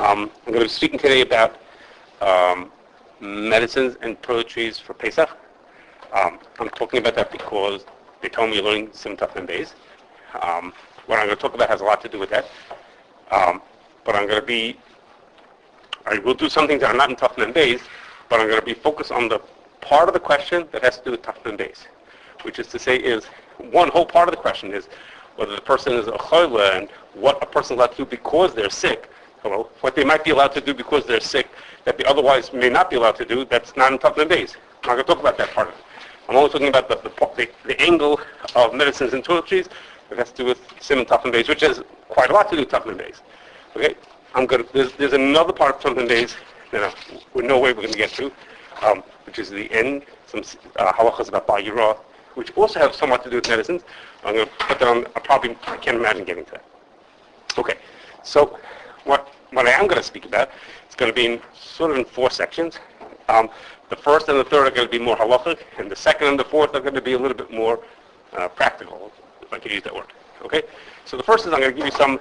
I'm going to be speaking today about medicines and toiletries for Pesach. I'm talking about that because they told me you're learning some tough and bays. What I'm going to talk about has a lot to do with that. But I will do some things that are not in tough and bays, but I'm going to be focused on the part of the question that has to do with tough and bays, which is to say is, one whole part of the question is whether the person is a cholah and what a person is allowed to do because they're sick. What they might be allowed to do because they're sick that they otherwise may not be allowed to do, that's not in tough and bays. I'm not going to talk about that part of it. I'm only talking about the angle of medicines and toiletries that has to do with sim and tough and bays, which has quite a lot to do with tough and bays. Okay? There's another part of tough and bays that with no way we're going to get to, which is the end, some halachas about Ba'yirah, which also have somewhat to do with medicines. I'm going to put that on. I can't imagine getting to that. Okay, so what I am going to speak about is going to be in four sections. The first and the third are going to be more halachic, and the second and the fourth are going to be a little bit more practical, if I can use that word. Okay, so the first is I'm going to give you some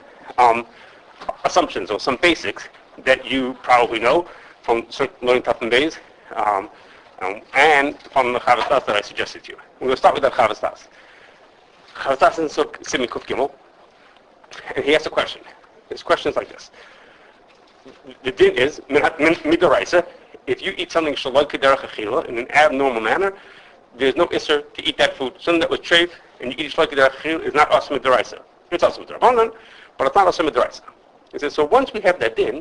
assumptions or some basics that you probably know from learning tough and bays, and from the Chavos Da'as that I suggested to you. We're going to start with that Chavos Da'as. Chavos Da'as is Simin Kuf Gimel, and he asks a question. His question is like this. The din is, midaraisa, if you eat something sheloh k'derech achila in an abnormal manner, there's no isser to eat that food. Something that was treif, and you eat sheloh k'derech achila is not asur midaraisa. It's asur midrabanan, but it's not asur midaraisa. He says, so once we have that din,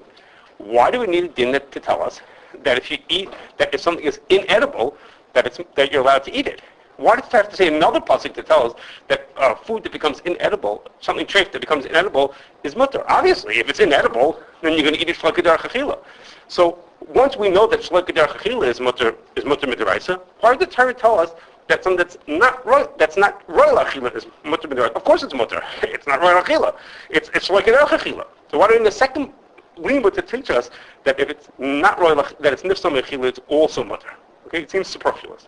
why do we need a din to tell us that if something is inedible, that you're allowed to eat it? Why does it have to say another pasuk to tell us that food that becomes inedible, something treif that becomes inedible, is mutter? Obviously, if it's inedible, then you're going to eat it sheloh k'derech achila. So once we know that sheloh k'derech achila is mutter midaraisa, why did the Torah tell us that something that's not royal achila is mutter midaraisa? Of course it's mutter. It's not royal achila. It's sheloh k'derech achila. So why do we in the second limud to teach us that if it's not royal, that it's nifsam achila, it's also mutter? Okay, it seems superfluous.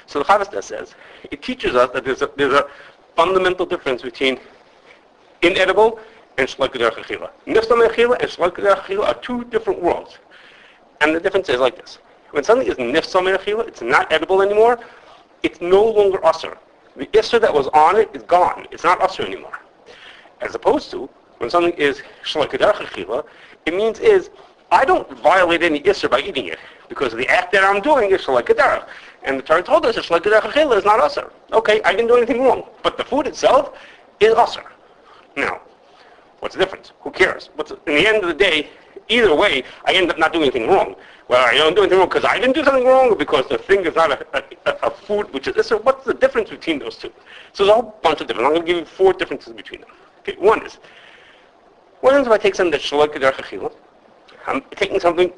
So the Chavos Da'as says, it teaches us that there's a fundamental difference between inedible and sheloh k'derech achila. Nifsam achila and sheloh k'derech achila are two different worlds. And the difference is like this. When something is nifsam achila, it's not edible anymore, it's no longer asur. The isser that was on it is gone. It's not asur anymore. As opposed to, when something is sheloh k'derech achila, it means I don't violate any isser by eating it, because the act that I'm doing is sheloh k'derech. And the Torah told us that sheloh k'derech achila is not asur. Okay, I didn't do anything wrong. But the food itself is asur. Now, what's the difference? Who cares? In the end of the day, either way, I end up not doing anything wrong. Well, I don't do anything wrong because I didn't do something wrong, or because the thing is not a food which is asur. What's the difference between those two? So there's a whole bunch of different. I'm going to give you four differences between them. Okay, one is if I take something that's sheloh k'derech achila, I'm taking something,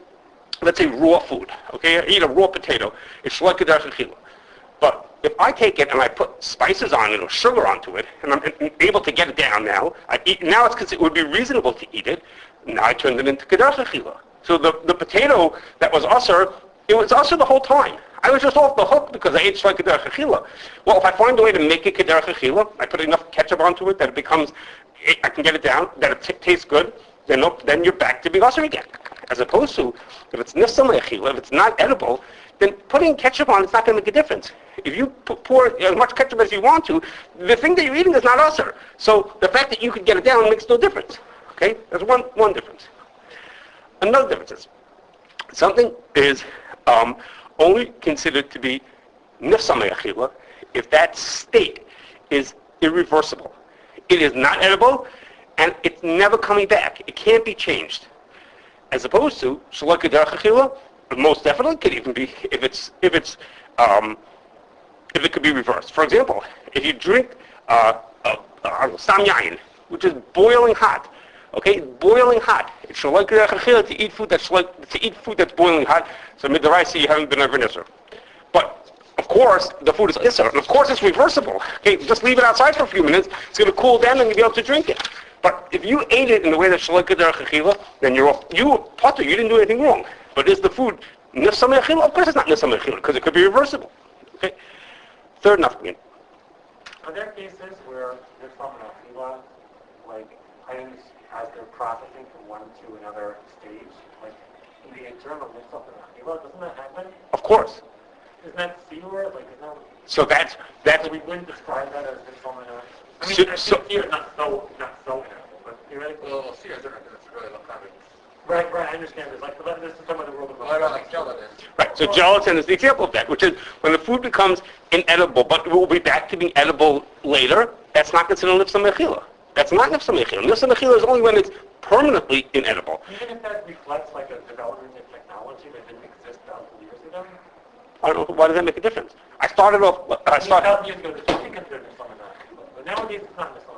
let's say raw food, okay? I eat a raw potato, it's sheloh k'derech achila. But if I take it and I put spices on it or sugar onto it, and I'm able to get it down now, it would be reasonable to eat it. Now I turned it into k'derech achila. So the potato that was asur, it was asur the whole time. I was just off the hook because I ate sheloh k'derech achila. Well, if I find a way to make it k'derech achila, I put enough ketchup onto it that it becomes, I can get it down, that it tastes good, then you're back to being asur again. As opposed to, if it's nifsam achila, if it's not edible, then putting ketchup on it's not going to make a difference. If you pour as much ketchup as you want to, the thing that you're eating is not asur. So the fact that you could get it down makes no difference. Okay, that's one difference. Another difference is something is only considered to be nifsam achila if that state is irreversible. It is not edible, and it's never coming back. It can't be changed. As opposed to sheloh k'derech achila, most definitely could even be if it could be reversed. For example, if you drink sam yayin, which is boiling hot, okay, boiling hot. It's sheloh k'derech achila to eat food that's boiling hot. So midaraisa you haven't been over nisr. But of course, the food is isser, and of course it's reversible. Okay, just leave it outside for a few minutes. It's going to cool down, and you'll be able to drink it. But if you ate it in the way that sheloh k'derech achila, then you're off. You potter. You didn't do anything wrong. But is the food nifsam achila? Of course it's not nifsam achila because it could be reversible. Okay. Third nafkin. Are there cases where nifsam achila, like items as they're processing from one to another stage, like in the internal mix-up in the sheloh, doesn't that happen? Of course. Isn't that sewer? Like, isn't that... So that's we wouldn't describe that as mixed-up. I mean, so sewer is not so inedible, but theoretically... Well, sewer is different because it's really low carbon. Right, I understand. There's like, this is some of the world of... What about like gelatin? right. So gelatin is the example of that, which is when the food becomes inedible, but it will be back to being edible later. That's not considered nifsa mechila. That's not nifsa mechila. Nifsa mechila is only when it's permanently inedible. Even if that reflects like a development in technology that didn't exist thousands of years ago? I don't know, why does that make a difference? I started off. Thousands of years ago, this was considered nifsa mechila, but nowadays it's not nifsa mechila.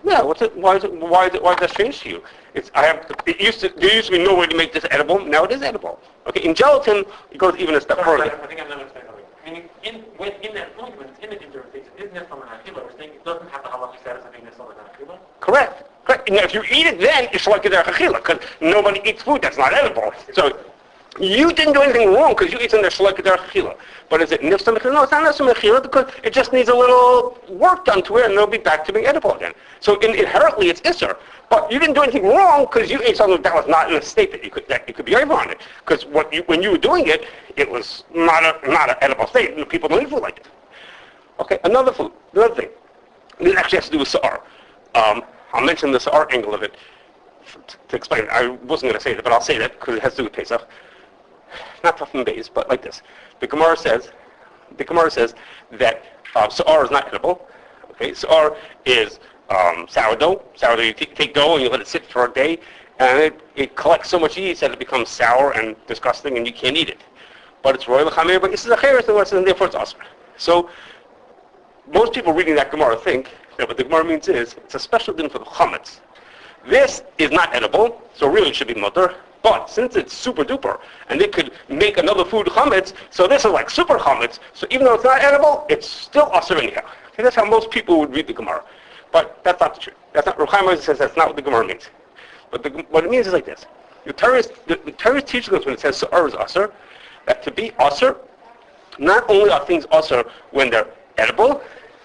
Yeah, why is that strange to you? There used to be no way to make this edible. Now it is edible. Okay, in gelatin, it goes even a step further. I think I'm not understanding something. Meaning, in that point, when it's in the interface, it is nifsa mechila. We're saying it doesn't have the halachic status of being nifsa mechila. Correct. Now, if you eat it then, it's like a chachila, because nobody eats food that's not edible. So you didn't do anything wrong because you eat in there shloik der chila. But is it nifsa mechila? No, it's not nifsa mechila because it just needs a little work done to it and it'll be back to being edible again. So inherently it's isser. But you didn't do anything wrong because you ate something that was not in a state that you could be over on it. Because when you were doing it, it was not an edible state. People don't eat food like it. Okay, another thing. This actually has to do with sa'ar. I'll mention the sa'ar angle of it to explain. I wasn't going to say that, but I'll say that because it has to do with Pesach. Not tough and base, but like this. The Gemara says that sa'ar is not edible. Okay, sa'ar is sourdough. Sourdough, you take dough and you let it sit for a day, and it collects so much yeast that it becomes sour and disgusting, and you can't eat it. But it's royal chamer, but this is a cheres, and therefore it's asr. So most people reading that Gemara think that what the Gemara means is it's a special din for the Chametz. This is not edible, so really it should be mutter. But since it's super duper, and they could make another food chametz, so this is like super chametz. So even though it's not edible, it's still asur anyhow. Okay, that's how most people would read the Gemara. But that's not the truth. That's not. Rav Chaim says that's not what the Gemara means. But what it means is like this: the Torah teaches us when it says sa'ar is asur, that to be asur, not only are things asur when they're edible,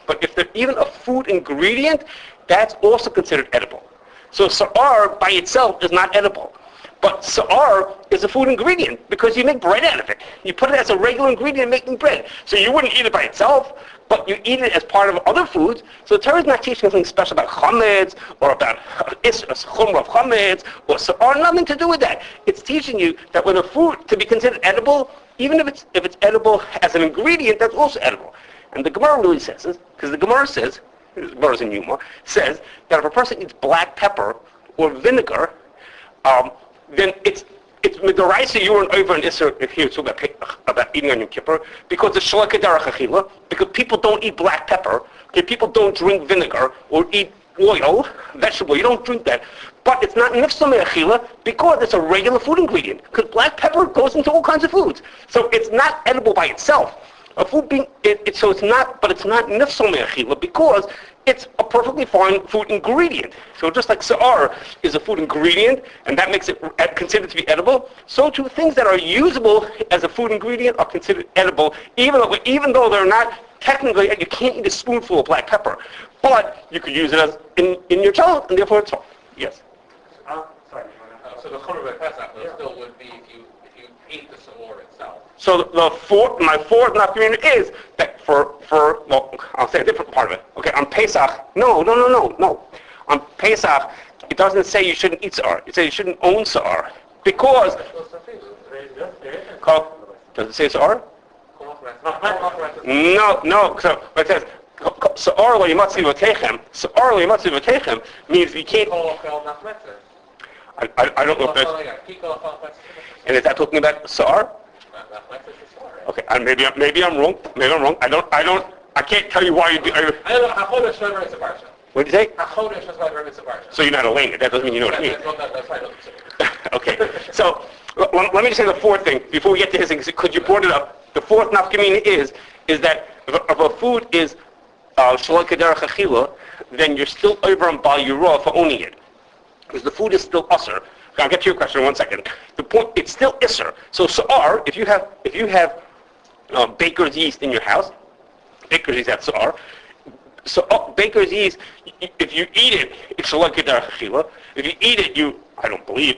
but if they're even a food ingredient, that's also considered edible. So sa'ar by itself is not edible. But sa'ar is a food ingredient because you make bread out of it. You put it as a regular ingredient in making bread. So you wouldn't eat it by itself, but you eat it as part of other foods. So the Torah is not teaching something special about chametz or about chumrah of chametz or sa'ar, nothing to do with that. It's teaching you that when a food to be considered edible, even if it's edible as an ingredient, that's also edible. And the Gemara really says this, because the Gemara says, the Gemara's in Yuma, says that if a person eats black pepper or vinegar, then it's midaraisa you and over an isser if you talk about eating on Yom Kippur because it's shloka derech achila, because people don't eat black pepper, okay, people don't drink vinegar or eat oil, vegetable, you don't drink that. But it's not nifsa me'achila because it's a regular food ingredient. Because black pepper goes into all kinds of foods. So it's not edible by itself. A food being, so it's not, but it's not nifsa me'achila because it's a perfectly fine food ingredient. So just like sa'ar is a food ingredient, and that makes it considered to be edible, so too things that are usable as a food ingredient are considered edible, even though they're not technically, you can't eat a spoonful of black pepper. But you could use it as in your child, and therefore it's fine. Yes? Sorry. So the chumrah by Pesach still would be if you ate the sa'or itself. So my fourth nafkamina is that well, I'll say a different part of it. Okay, on Pesach, no. On Pesach, it doesn't say you shouldn't eat sa'ar. It says you shouldn't own sa'ar. Because, does it say sa'ar? No. So it says, sa'ar lo yimatzi v'techem means you can't... I don't know if that's... And is that talking about sa'ar? Okay, and maybe I'm wrong. I can't tell you why you do. What did you say? So you're not a lane. That doesn't mean you know what I mean. Okay, so let me just say the fourth thing before we get to his thing, because you brought it up. The fourth nafkamina is that if a food is shelo k'derech achila, then you're still over on bal yirah for owning it, because the food is still usher. I'll get to your question in 1 second. The point, it's still isser. So sa'ar, if you have baker's yeast in your house, baker's yeast that's sa'ar. So baker's yeast, if you eat it, it's shelo k'derech achila. If you eat it, I don't believe,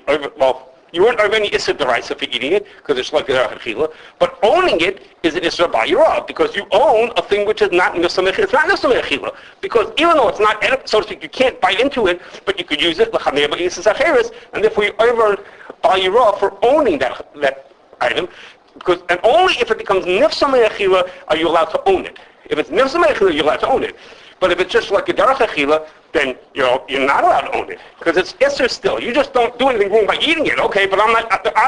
you weren't of any Isser D'Oraisa for eating it, because it's like a Chila, but owning it is an Isser Ba'irav, because you own a thing which is not Nifsamech, it's not Nifsamech Chila, because even though it's not, so to speak, you can't bite into it, but you could use it, and therefore you earn Ba'irav for owning that item, and only if it becomes Nifsamech Chila are you allowed to own it. If it's Nifsamech Chila, you're allowed to own it. But if it's just like a Derech Chila, then you're not allowed to own it, because it's Isser still. You just don't do anything wrong by eating it, okay? But I'm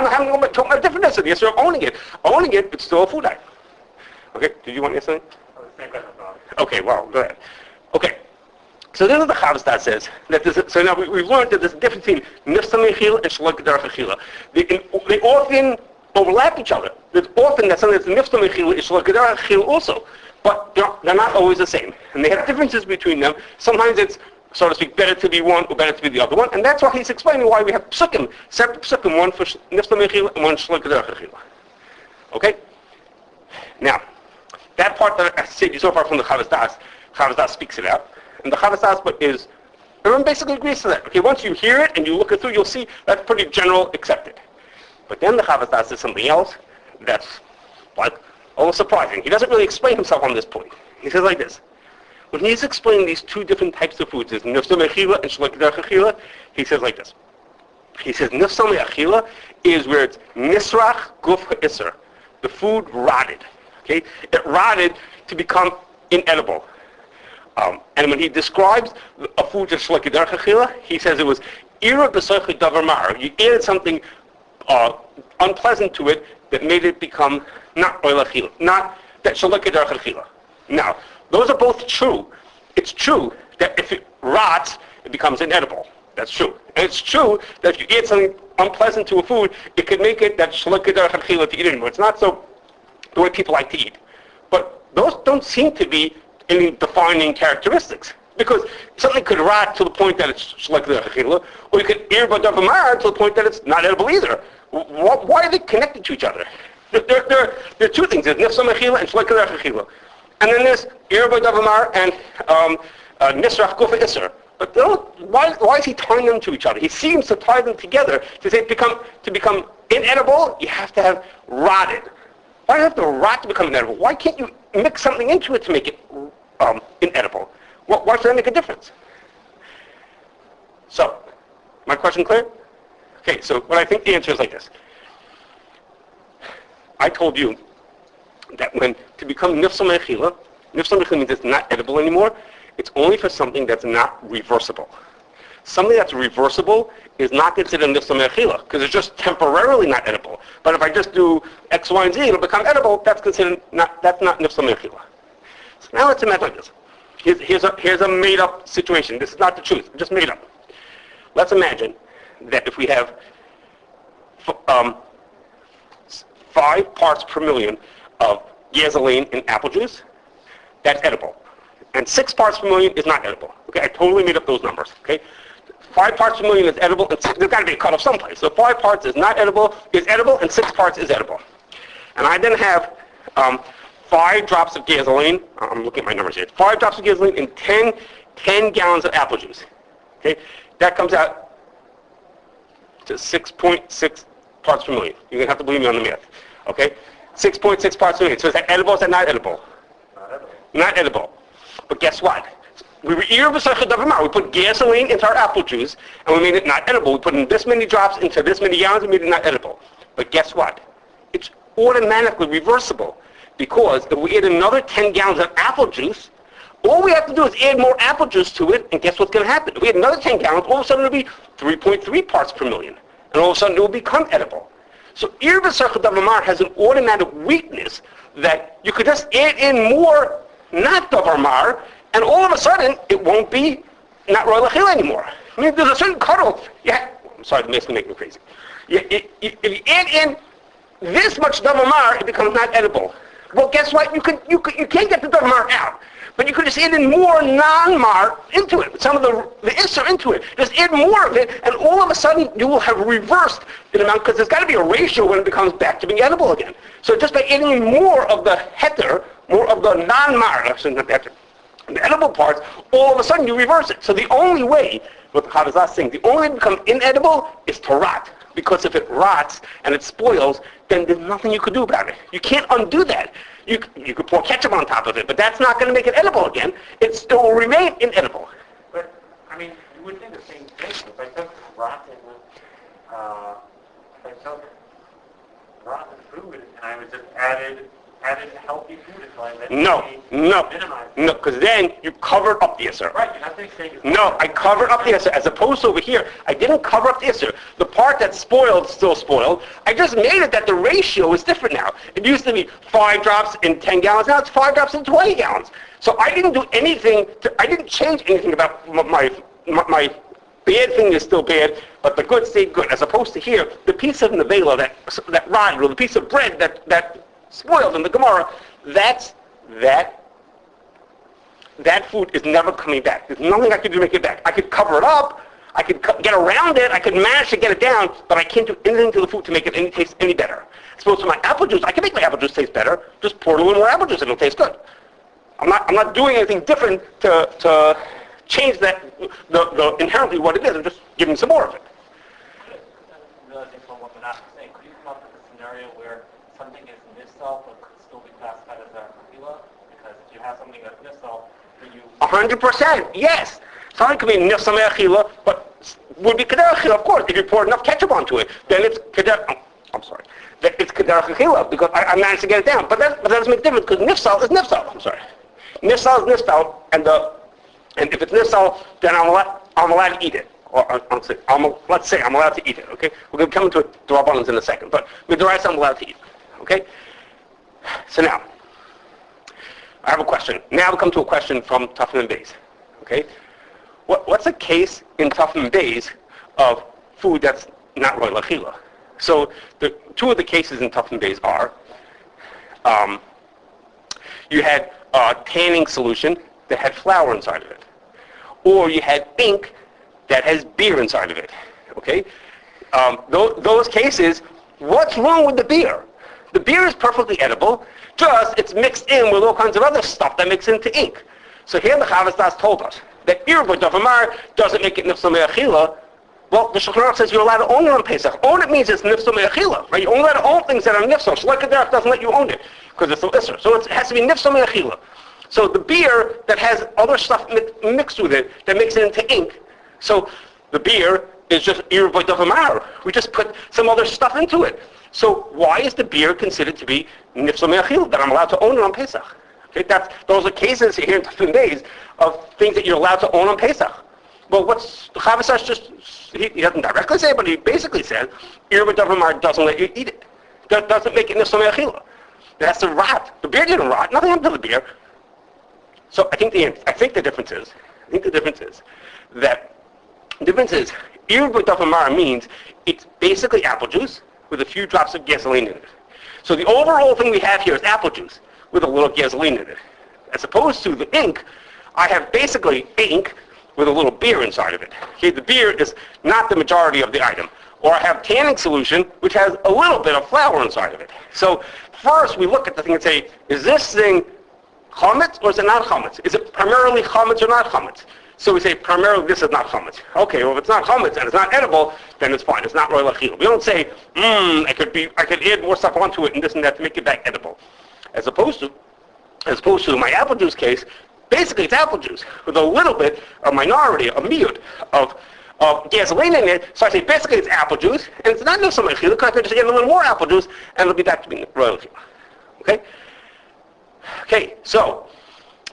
having a different Isser, the Isser of owning it. Owning it, it's still a food item. Okay, did you want to say something? Okay, well, go ahead. Okay, so this is the Chavos Da'as says, so now we've learned that there's a difference between Nifsa Mechila and Shalok Derech Chila. They often overlap each other. There's often that something that's Nifsa Mechila is Shalok Derech Chila also. But they're not always the same. And they have differences between them. Sometimes it's, so to speak, better to be one or better to be the other one. And that's why he's explaining why we have psukim, separate psukim, one for Nifsa Mechila and one Shalok Derech Chila. Okay? Now, that part that I said so far from the Chavos Da'as speaks it out. And the Chavos Da'as everyone basically agrees to that. Okay, once you hear it and you look it through, you'll see that's pretty general accepted. But then the Chavos Da'as says something else that's like, almost surprising. He doesn't really explain himself on this point. He says like this. When he's explaining these two different types of foods, there's Nifsa Mechila and Shalok Derech Chila, he says like this. He says Nifsa Mechila is where it's Nisrach Guf Isser. The food rotted. Okay? It rotted to become inedible. And when he describes a food that's Shalok Derech Chila, he says it was Ira B'Soich Davar Mar. You added something unpleasant to it that made it become not oil achila, not that shalok derech achila. Now, those are both true. It's true that if it rots, it becomes inedible. That's true. And it's true that if you add something unpleasant to a food, it could make it that shalok derech achila to eat anymore. It's not so the way people like to eat. But those don't seem to be any defining characteristics. Because something could rot to the point that it's shalok derech achila, or you could irba davar mar to the point that it's not edible either. Why are they connected to each other? There are two things. There's Nifsa Mechila and Shalok Derech Chila. And then there's Irba Davamar and Nisrach Gufa Isser. But why is he tying them to each other? He seems to tie them together to say to become inedible, you have to have rotted. Why do you have to rot to become inedible? Why can't you mix something into it to make it inedible? Why should that make a difference? So, my question clear? Okay, so what I think the answer is like this. I told you that when to become Nifsa Mechila means it's not edible anymore. It's only for something that's not reversible. Something that's reversible is not considered Nifsa Mechila because it's just temporarily not edible. But if I just do X, Y, and Z, it'll become edible. That's not Nifsa Mechila. So now let's imagine like this. Here's a made-up situation. This is not the truth. Just made up. Let's imagine that if we have 5 parts per million of gasoline in apple juice, that's edible. And 6 parts per million is not edible. Okay, I totally made up those numbers. Okay, 5 parts per million is edible, and there's got to be a cutoff someplace. So 5 parts is not edible, and 6 parts is edible. And I then have 5 drops of gasoline. I'm looking at my numbers here. 5 drops of gasoline in 10 gallons of apple juice. Okay, that comes out to 6.6 parts per million. You're going to have to believe me on the math. Okay? 6.6 parts per million. So is that edible or is that not edible? Not edible. But guess what? We put gasoline into our apple juice and we made it not edible. We put in this many drops into this many gallons and made it not edible. But guess what? It's automatically reversible. Because if we add another 10 gallons of apple juice, all we have to do is add more apple juice to it, and guess what's going to happen? If we add another 10 gallons, all of a sudden it'll be 3.3 parts per million. And all of a sudden it will become edible. So Irba Sarcha Davar has an automatic weakness that you could just add in more, not Davar Mar, and all of a sudden it won't be not Roy Lachil anymore. I mean, there's a certain cutoff. Yeah, I'm sorry, the mask will make me crazy. If you add in this much Davar Mar, it becomes not edible. Well, guess what? You can't get the Davar Mar out. But you could just add in more non-mar into it, some of the Isser into it. Just add more of it, and all of a sudden you will have reversed the amount, because there's got to be a ratio when it becomes back to being edible again. So just by adding in more of the heter, more of the non-mar, actually not the heter, the edible parts, all of a sudden you reverse it. So the only way what the Chavos Da'as is saying. The only way to become inedible is to rot. Because if it rots and it spoils, then there's nothing you could do about it. You can't undo that. You could pour ketchup on top of it, but that's not going to make it edible again. It will remain inedible. But, I mean, you would think the same thing. If I took rotten food and I was just added healthy food until I let minimize it. No, because then you covered up the Isser. Right, you're not saying it's No, I covered up the Isser, as opposed to over here, I didn't cover up the Isser. The part that's spoiled still spoiled. I just made it that the ratio is different now. It used to be 5 drops in 10 gallons, now it's 5 drops in 20 gallons. So I didn't do anything, I didn't change anything about my bad thing is still bad, but the good stayed good. As opposed to here, the piece of nevela that rotted, or the piece of bread that spoiled in the Gemara, that food is never coming back. There's nothing I could do to make it back. I could cover it up, I could get around it, I could manage to get it down, but I can't do anything to the food to make it taste any better. As opposed to my apple juice, I can make my apple juice taste better. Just pour a little more apple juice and it'll taste good. I'm not doing anything different to change that the inherently what it is. I'm just giving some more of it. Realizing from what Menachem is saying, could you come up with a scenario where something is nifsal but could still be classified as a achila? Because if you have something that's nifsal, then you... 100%, yes. Something could be nifsal me'achila, but would be keder achila, of course. If you pour enough ketchup onto it, then it's keder... I'm sorry. It's keder achila, because I managed to get it down. But that doesn't make a difference, because nifsal is nifsal. I'm sorry. Nifsal is nifsal, and if it's nifsal, then I'm allowed to eat it. Or let's say I'm allowed to eat it, okay? We're going to come into D'Rabbanans in a second, but with the rice I'm allowed to eat, okay? So now, I have a question. Now we come to a question from Tafim and Beis, okay? What's a case in Tafim and Beis of food that's not roy l'achila? So the two of the cases in Tafim and Beis are, you had a tanning solution that had flour inside of it, or you had ink that has beer inside of it, okay? Those cases, what's wrong with the beer? The beer is perfectly edible, just it's mixed in with all kinds of other stuff that mix into ink. So here the Chavos Da'as told us that Irba Davamar doesn't make it nifsal me'achila. Well, the Shulchan Aruch says you're allowed to own it on Pesach. Own it means it's nifsal me'achila, right? You're only allowed to own things that are nifsal. Shloh Kederach doesn't let you own it, because it's still isser. So it has to be nifsal me'achila. So the beer that has other stuff mixed with it, that makes it into ink, so the beer is just Irba Davamar. We just put some other stuff into it. So why is the beer considered to be nifsal me'achila, that I'm allowed to own it on Pesach? Okay, those are cases here in Tafim Beis of things that you're allowed to own on Pesach. Well, what's the Chavos Da'as just, he doesn't directly say, but he basically says, Irba Davamar doesn't let you eat it. That doesn't make it nifsal me'achila. It has to rot. The beer didn't rot. Nothing happened to the beer. So I think the difference is that Irba Davamar means it's basically apple juice with a few drops of gasoline in it. So the overall thing we have here is apple juice with a little gasoline in it. As opposed to the ink, I have basically ink with a little beer inside of it. Okay, the beer is not the majority of the item. Or I have tanning solution, which has a little bit of flour inside of it. So first we look at the thing and say, is this thing chametz or is it not chametz? Is it primarily chametz or not chametz? So we say primarily this is not chametz. Okay, well if it's not chametz and it's not edible, then it's fine. It's not roy l'achila. We don't say, I could add more stuff onto it and this and that to make it back edible. As opposed to my apple juice case, basically it's apple juice with a little bit, a minority, a miut of gasoline in it. So I say basically it's apple juice, and it's not nifsal me'achila because I could just add a little more apple juice and it'll be back to being roy l'achila. Okay? Okay, so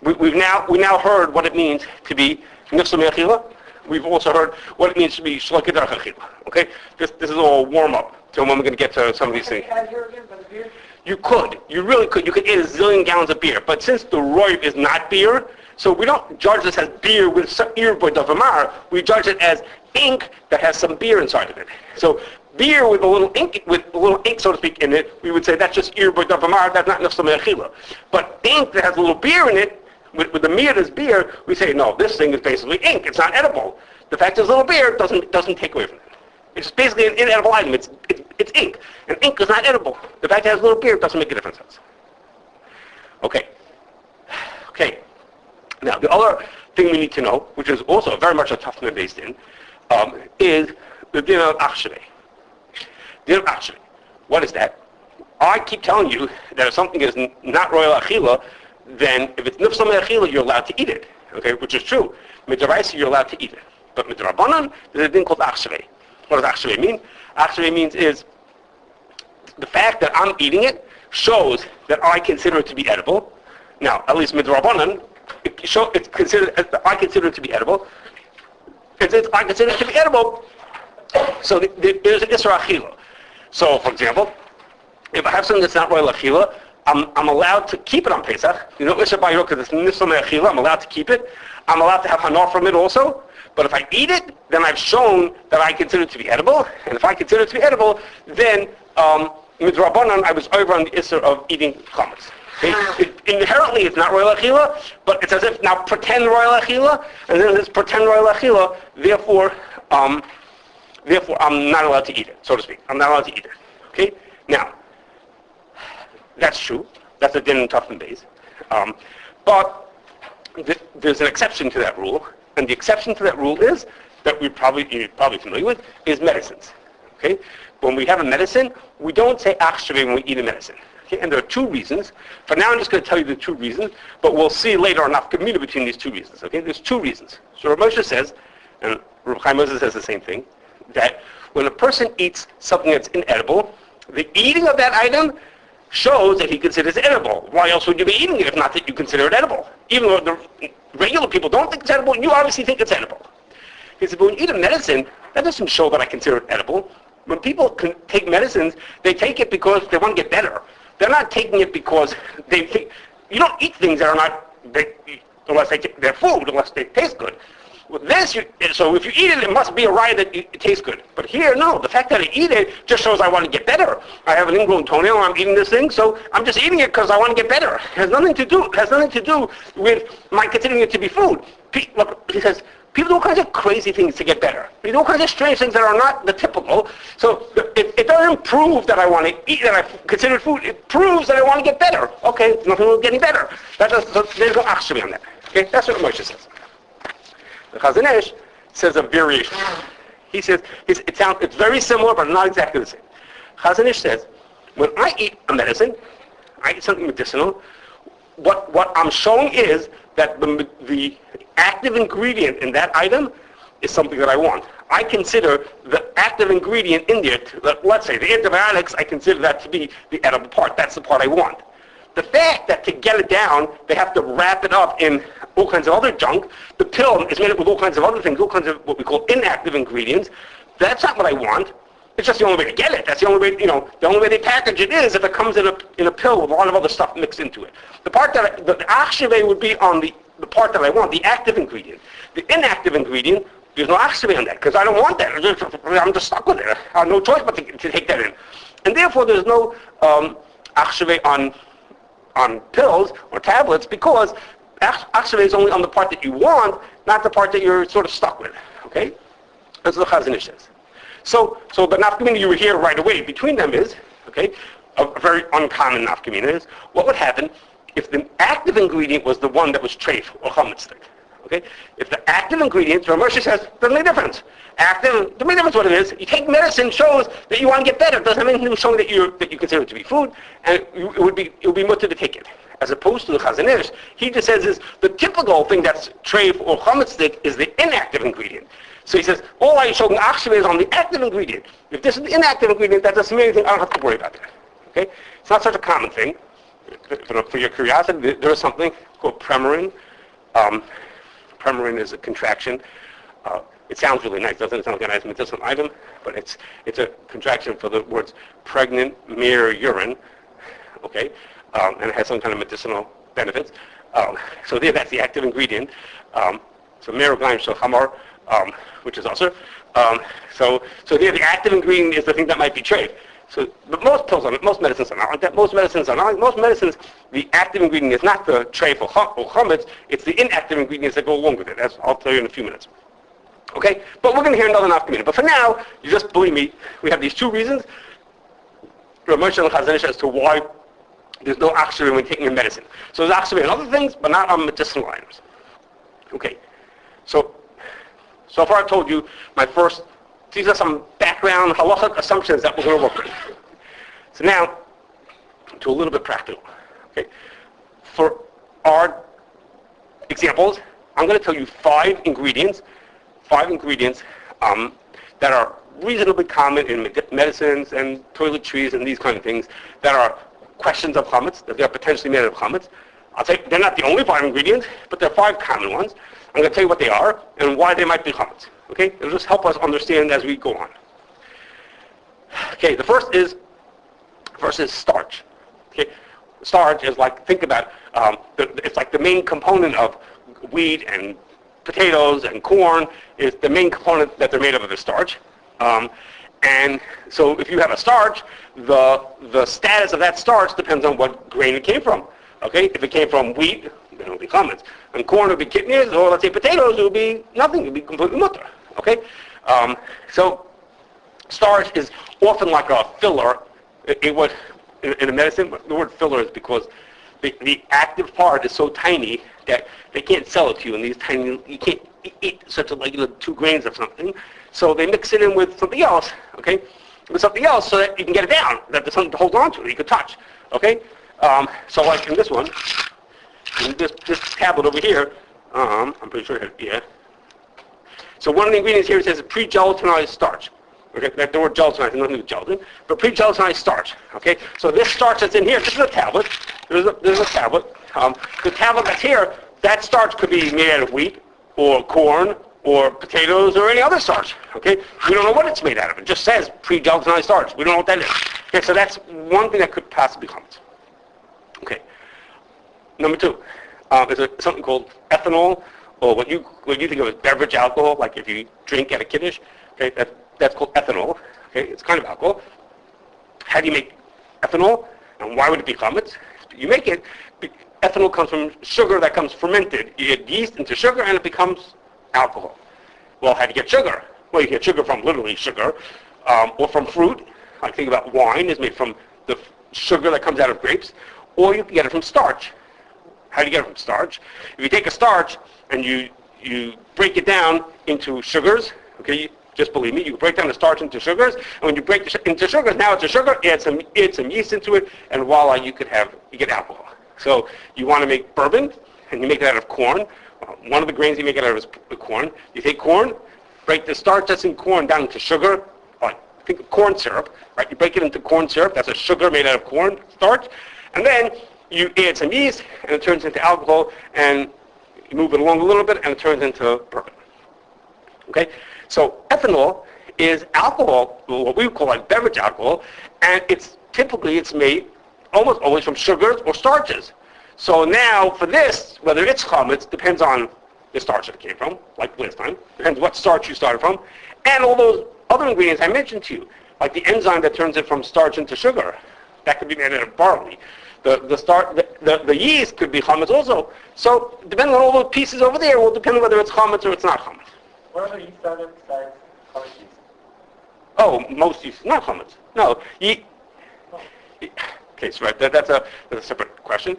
we now heard what it means to be nifsal me'achila. We've also heard what it means to be shloh kederach achila. Okay? This is all warm up till when we're going to get to some of these things. You really could. You could add a zillion gallons of beer. But since the roiv is not beer, so we don't judge this as beer with some Irba Davamar. We judge it as ink that has some beer inside of it. So beer with a little ink, so to speak, in it, we would say that's just Irba Davamar. That's not nifsal me'achila. But ink that has a little beer in it, with the meat as beer, we say no. This thing is basically ink. It's not edible. The fact there's a little beer doesn't take away from it. It's basically an inedible item. It's ink. And ink is not edible. The fact that it has a little beer doesn't make a difference. Okay. Now, the thing we need to know, which is also very much a tough man based in, is the din of Ach'shvei. Din of Ach'shvei. What is that? I keep telling you that if something is not royal achila, then if it's nifsal me'achila, you're allowed to eat it. Okay, which is true. Midoraisa, you're allowed to eat it. But midrabanan, there's a thing called Ach'shvei. What does Ach'shvei mean? Ach'shvei means is the fact that I'm eating it shows that I consider it to be edible. Now, at least midrabanan, it's considered. I consider it to be edible. I consider it to be edible. So there's an isra achila. So, for example, if I have something that's not royal achila, I'm allowed to keep it on Pesach. You know, isra bayro because it's nisal me'achila. I'm allowed to keep it. I'm allowed to have hanar from it also. But if I eat it, then I've shown that I consider it to be edible. And if I consider it to be edible, then midrabanan, I was over on the isra of eating chametz. Inherently, it's not royal achila, but it's as if now pretend royal achila, and then this pretend royal achila. Therefore, I'm not allowed to eat it, so to speak. I'm not allowed to eat it. Okay. Now, that's true. That's a din in tough and base. But there's an exception to that rule, and the exception to that rule is that you're probably familiar with is medicines. Okay. When we have a medicine, we don't say achshvei when we eat a medicine. Okay? And there are two reasons. For now, I'm just going to tell you the two reasons, but we'll see later on nafkamina between these two reasons. Okay? There's two reasons. So Rav Moshe says, and Rav Chaim Moses says the same thing, that when a person eats something that's inedible, the eating of that item shows that he considers it edible. Why else would you be eating it if not that you consider it edible? Even though the regular people don't think it's edible, you obviously think it's edible. He said, but when you eat a medicine, that doesn't show that I consider it edible. When people can take medicines, they take it because they want to get better. They're not taking it because they think, you don't eat things that are not, unless they're food, unless they taste good. With this, so if you eat it, it must be a right that it tastes good. But here, no. The fact that I eat it just shows I want to get better. I have an ingrown toenail, and I'm eating this thing, so I'm just eating it because I want to get better. It has nothing to do with my considering it to be food. Look, he says, people do all kinds of crazy things to get better. They do all kinds of strange things that are not the typical. So it doesn't prove that I want to eat, that I consider it food. It proves that I want to get better. Okay, nothing will getting better. There's no achshvei on that. Okay, that's what Moshe says. The Chazon Ish says a variation. He says it's very similar, but not exactly the same. Chazon Ish says, when I eat a medicine, I eat something medicinal. What I'm showing is that the active ingredient in that item is something that I want. I consider the active ingredient in there, let's say the antibiotics, I consider that to be the edible part. That's the part I want. The fact that to get it down, they have to wrap it up in all kinds of other junk. The pill is made up with all kinds of other things, all kinds of what we call inactive ingredients. That's not what I want. It's just the only way to get it. That's the only way, the only way they package it is if it comes in a pill with a lot of other stuff mixed into it. The part that, the achshvei would be on the part that I want, the active ingredient. The inactive ingredient, there's no achshvei on that, because I don't want that. I'm just stuck with it. I have no choice but to take that in. And therefore there's no achshvei on pills or tablets, because achshvei is only on the part that you want, not the part that you're sort of stuck with. Okay? That's what the Chazon Ish says. So the nafkamina you were here right away between them is, okay, a very uncommon nafkamina is, what would happen if the active ingredient was the one that was treif or chametz? Okay? If the active ingredient, Rav Moshe says, doesn't make a difference. Doesn't make a difference what it is. You take medicine, shows that you want to get better. It doesn't have anything to do with showing that you consider it to be food, and it would be mutter to take it. As opposed to the Chazon Ish, he just says is the typical thing that's treif or chametz is the inactive ingredient. So he says, all I show in achshvei is on the active ingredient. If this is the inactive ingredient, that doesn't mean anything. I don't have to worry about that. Okay? It's not such a common thing. For your curiosity, there is something called premarin. Premarin is a contraction. It sounds really nice. Doesn't sound like a nice medicinal item, but it's a contraction for the words pregnant, mere, urine. Okay? And it has some kind of medicinal benefits. So there, that's the active ingredient. So mere gleim shel chamor, which is also. So there, the active ingredient is the thing that might be treif. So, but most medicines are not like that. Most medicines, the active ingredient is not the treif or chametz, it's the inactive ingredients that go along with it. As I'll tell you in a few minutes. Okay? But we're going to hear another nafkamina. But for now, you just believe me, we have these two reasons, Rav Moshe and Chazon Ish, as to why there's no achshvei when taking a medicine. So there's achshvei on other things, but not on medicinal items. Okay, so far I've told you these are some background halachic assumptions that we're going to work with. So now, to a little bit practical. Okay, for our examples, I'm going to tell you 5 ingredients that are reasonably common in medicines and toiletries and these kind of things that are questions of chametz, that they are potentially made of chametz. I'll tell you, they're not the only 5 ingredients, but they're 5 common ones. I'm going to tell you what they are and why they might be chametz. Okay, it'll just help us understand as we go on. Okay, the first is starch. Okay, starch is like, think about, it's like the main component of wheat and potatoes and corn is the main component that they're made of is starch. And so if you have a starch, the status of that starch depends on what grain it came from. Okay, if it came from wheat, then it'll be chametz. And corn would be kidneys, or let's say potatoes, it would be nothing. It would be completely mutter. Okay, so starch is often like a filler. It would in a medicine. The word filler is because the active part is so tiny that they can't sell it to you in these tiny. You can't eat such a 2 grains of something. So they mix it in with something else. Okay, with something else so that you can get it down. That there's something to hold on to. That you can touch. Okay, so like in this one, in this tablet over here, I'm pretty sure. Yeah. So one of the ingredients here says pre-gelatinized starch. Okay, that the word gelatinized has nothing to do with gelatin, but pre-gelatinized starch. Okay, so this starch that's in here, this is a tablet. There's a tablet. The tablet that's here, that starch could be made out of wheat or corn or potatoes or any other starch. Okay, we don't know what it's made out of. It just says pre-gelatinized starch. We don't know what that is. Okay, so that's one thing that could possibly come. Okay. Number 2 is something called ethanol, or what you think of as beverage alcohol, like if you drink at a kiddush. Okay, that's called ethanol. Okay, it's kind of alcohol. How do you make ethanol, and why would it be chametz? You make it. Ethanol comes from sugar that comes fermented. You get yeast into sugar, and it becomes alcohol. Well, how do you get sugar? Well, you get sugar from literally sugar, or from fruit. Like think about wine is made from the sugar that comes out of grapes, or you can get it from starch. How do you get it from starch? If you take a starch and you break it down into sugars, okay, just believe me, you break down the starch into sugars, and when you break it into sugars, now it's a sugar, add some yeast into it, and voila, you get alcohol. So you want to make bourbon, and you make it out of corn. One of the grains you make it out of is corn. You take corn, break the starch that's in corn down into sugar, like think of corn syrup, right? You break it into corn syrup, that's a sugar made out of corn starch, and then you add some yeast, and it turns into alcohol, and you move it along a little bit, and it turns into bourbon. Okay? So ethanol is alcohol, what we would call like beverage alcohol, and it's made almost always from sugars or starches. So now for this, whether it's chametz, depends on the starch that it came from, like last time, depends what starch you started from, and all those other ingredients I mentioned to you, like the enzyme that turns it from starch into sugar, that could be made out of barley. The yeast could be chametz also. So depending on all those pieces over there, will depend on whether it's chametz or it's not chametz. What other yeast are there besides colored yeast? Oh, most yeast is not chametz. No. Okay, so right, that's a separate question.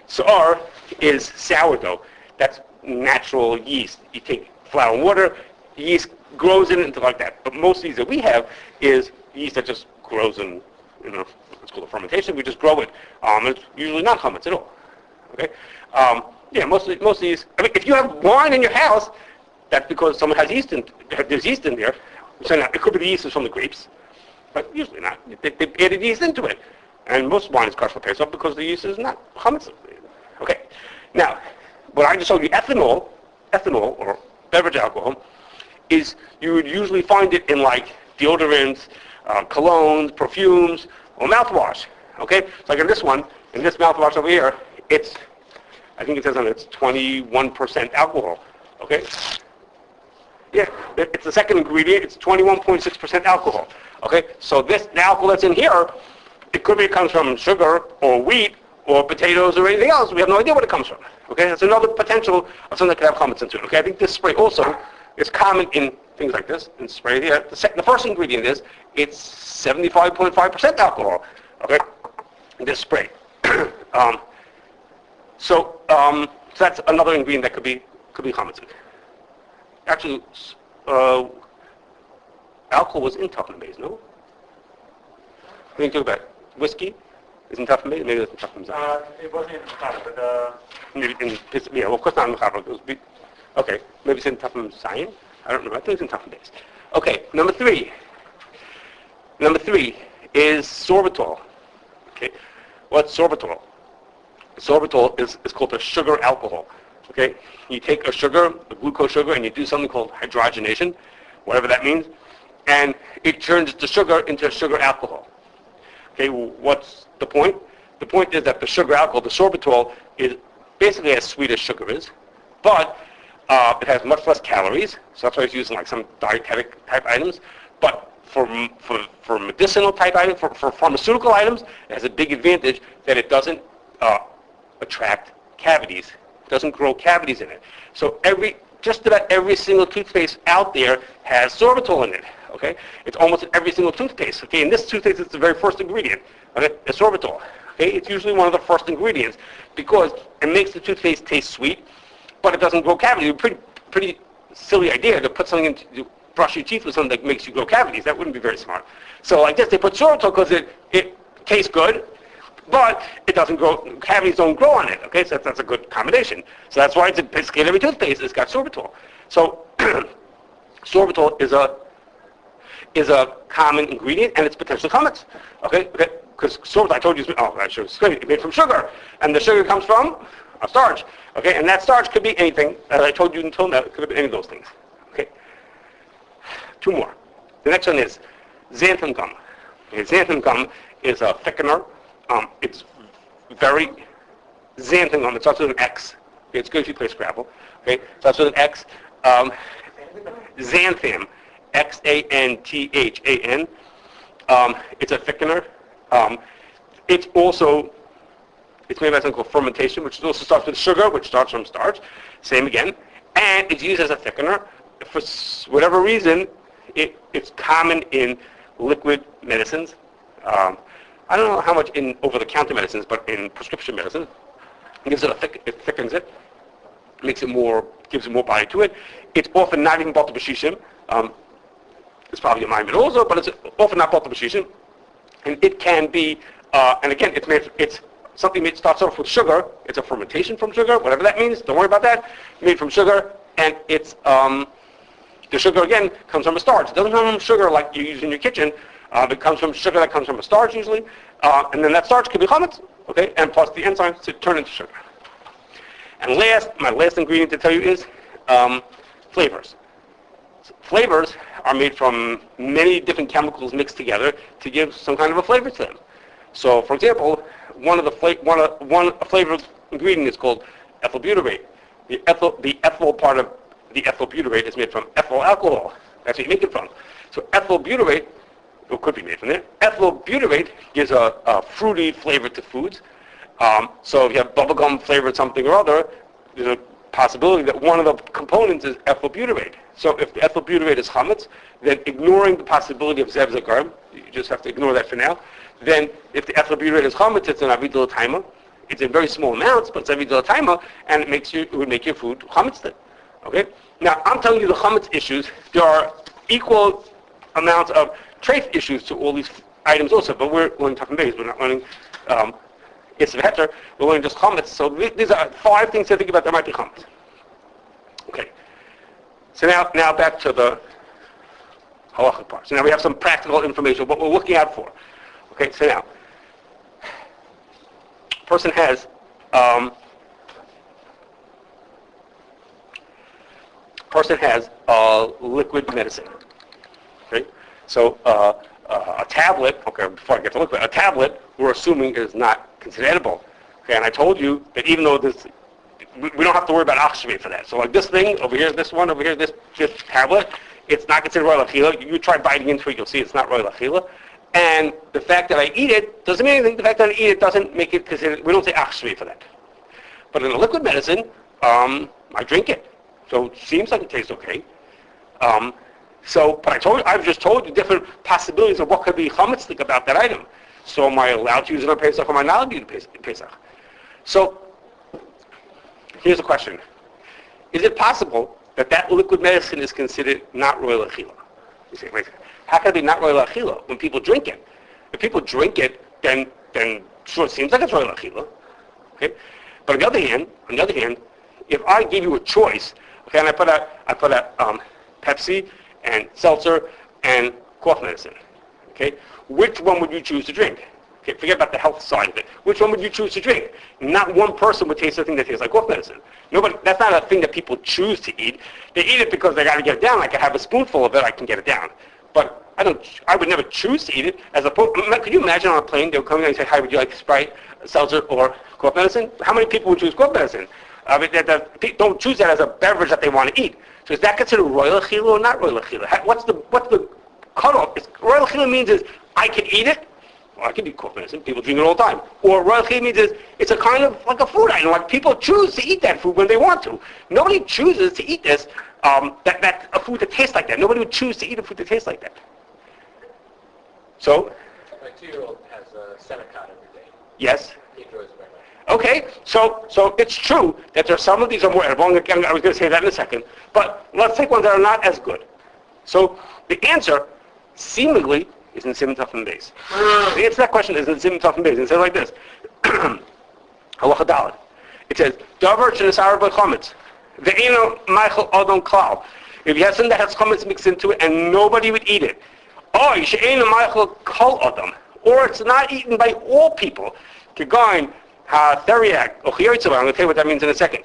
Soar is sourdough. That's natural yeast. You take flour and water, yeast grows in it into like that. But most yeast that we have is yeast that just grows in, it's called a fermentation. We just grow it. It's usually not chametz at all. Okay. Most of these. I mean, if you have wine in your house, that's because someone has yeast in. There's yeast in there. So now, it could be the yeast is from the grapes, but usually not. They added yeast into it, and most wine is kosher for Pesach because the yeast is not chametz. Okay. Now, what I just told you, ethanol or beverage alcohol, is you would usually find it in like deodorants, colognes, perfumes, or mouthwash. Okay? So like in this mouthwash over here, I think it says on it, it's 21% alcohol. Okay? Yeah, it's the second ingredient. It's 21.6% alcohol. Okay? So the alcohol that's in here, it could be it comes from sugar or wheat or potatoes or anything else. We have no idea what it comes from. Okay? That's another potential of something that could have chametz into it. Okay? I think this spray also is common in things like this, in spray here. The first ingredient is it's 75.5% alcohol. Okay? In this spray. So that's another ingredient that could be could be chametz. Actually, alcohol was in tough and base, no? When you talk about whiskey, isn't tough and base? Maybe it's tough and base. It wasn't in the Mechaber, but Yeah, well, of course not in Mechaber. Okay, maybe it's in tough and sign. I don't know. I think it's in tough and base. Okay, number three. Number three is sorbitol. Okay, what's sorbitol? Sorbitol is called a sugar alcohol. Okay, you take a sugar, a glucose sugar, and you do something called hydrogenation, whatever that means, and it turns the sugar into a sugar alcohol. Okay, what's the point? The point is that the sugar alcohol, the sorbitol, is basically as sweet as sugar is, but it has much less calories, so that's why it's used in like some dietetic type items. But for medicinal type items, for pharmaceutical items, it has a big advantage that it doesn't attract cavities. It doesn't grow cavities in it. So just about every single toothpaste out there has sorbitol in it. Okay, it's almost in every single toothpaste. Okay, in this toothpaste, it's the very first ingredient. Okay, it's sorbitol. Okay, it's usually one of the first ingredients because it makes the toothpaste taste sweet, but it doesn't grow cavities. It's a pretty silly idea to put something in to brush your teeth with something that makes you grow cavities. That wouldn't be very smart. So I guess they put sorbitol because it tastes good, but it doesn't grow, cavities don't grow on it. Okay, so that's a good combination. So that's why it's basically in every toothpaste, it's got sorbitol. So sorbitol is a common ingredient, and it's potentially chametz. Okay, because sorbitol, I told you, it's made from sugar, and the sugar comes from a starch. Okay, and that starch could be anything. As I told you until now, it could be any of those things. Okay, two more. The next one is xanthan gum. Okay, xanthan gum is a thickener. It's very xanthan gum. It starts with an X. Okay, it's good if you play Scrabble. Okay, it starts with an X. Xanthan, Xanthan. It's a thickener. It's made by something called fermentation, which also starts with sugar, which starts from starch. Same again. And it's used as a thickener. For whatever reason, it's common in liquid medicines. I don't know how much in over-the-counter medicines, but in prescription medicine, it thickens it, gives it more body to it. It's often not even bought b'shishim. It's probably a mime also, but it's often not bought b'shishim. And it can be, and again, it's something that starts off with sugar. It's a fermentation from sugar, whatever that means. Don't worry about that. Made from sugar, and it's the sugar again comes from a starch. It doesn't come from sugar like you use in your kitchen. It comes from sugar that comes from a starch usually, and then that starch could be chametz. Okay, and plus the enzymes to turn into sugar. And my last ingredient to tell you is flavors. So flavors are made from many different chemicals mixed together to give some kind of a flavor to them. So, for example, one flavored ingredient is called ethyl butyrate. The ethyl part of the ethyl butyrate is made from ethyl alcohol. That's what you make it from. So ethyl butyrate, it could be made from there. Ethyl butyrate gives a fruity flavor to foods. So if you have bubblegum flavored something or other, there's a possibility that one of the components is ethyl butyrate. So if the ethyl butyrate is chametz, then ignoring the possibility of zev zagarb, you just have to ignore that for now. Then if the ethyl butyrate is chametz, it's an avidul taima. It's in very small amounts, but it's avidul taima, and it would make your food chametz then. Okay? Now, I'm telling you the chametz issues, there are equal amounts of treif issues to all these items also, but we're learning tough and base. We're not learning it's better. We're learning just chametz. So these are 5 things to think about that might be chametz. Okay. So now back to the halachic part. So now we have some practical information, what we're looking out for. Okay, so now, person has liquid medicine. Okay, so a tablet. Okay, before I get to liquid, a tablet we're assuming is not considered edible. Okay, and I told you that even though we don't have to worry about achshvei for that. So like this thing over here, this one over here, this tablet, it's not considered roy l'achila. You try biting into it, you'll see it's not roy l'achila. And the fact that I eat it doesn't mean anything. The fact that I eat it doesn't make it considered. We don't say achshvei for that. But in a liquid medicine, I drink it, so it seems like it tastes okay. But I've just told you different possibilities of what could be chametzlik about that item. So am I allowed to use it on Pesach, or am I not allowed to use it on Pesach? So here's a question: is it possible that that liquid medicine is considered not royal achila? You say, wait, how can it be not royal achila when people drink it? If people drink it, then sure, it seems like it's royal achila. Okay? But on the other hand, if I give you a choice, okay, and I put a Pepsi and seltzer and cough medicine, okay, which one would you choose to drink? Okay, forget about the health side of it. Which one would you choose to drink? Not one person would taste something that tastes like cough medicine. Nobody. That's not a thing that people choose to eat. They eat it because they got to get it down. I can have a spoonful of it, I can get it down. But I would never choose to eat it. Could you imagine on a plane they would come in and say, "Hi, would you like Sprite, seltzer, or cough medicine?" How many people would choose cough medicine? Don't choose that as a beverage that they want to eat. So is that considered royal achila or not royal achila? What's the cutoff? Royal achila means is I can eat it. Well, I can eat cough medicine. People drink it all the time. Or royal achila means is it's a kind of like a food item. Like people choose to eat that food when they want to. Nobody chooses to eat this. That a food that tastes like that. Nobody would choose to eat a food that tastes like that. So. My 2-year-old has a Senecot every day. Yes. He enjoys it very much. Okay, so it's true that there are some of these are more edible. I was going to say that in a second. But let's take ones that are not as good. So the answer, seemingly, is in Sim Tuf and Beis. The answer to that question is in Sim Tuf and Beis. It says like this. Halacha Dalet. It says, Davar shenesar b'chametz. Ve'eno meichel adon klal. If you have something that has chametz mixed into it and nobody would eat it. Oy, she'eno meichel kol adam. Or it's not eaten by all people. Kegoin, theriac, I'm going to tell you what that means in a second.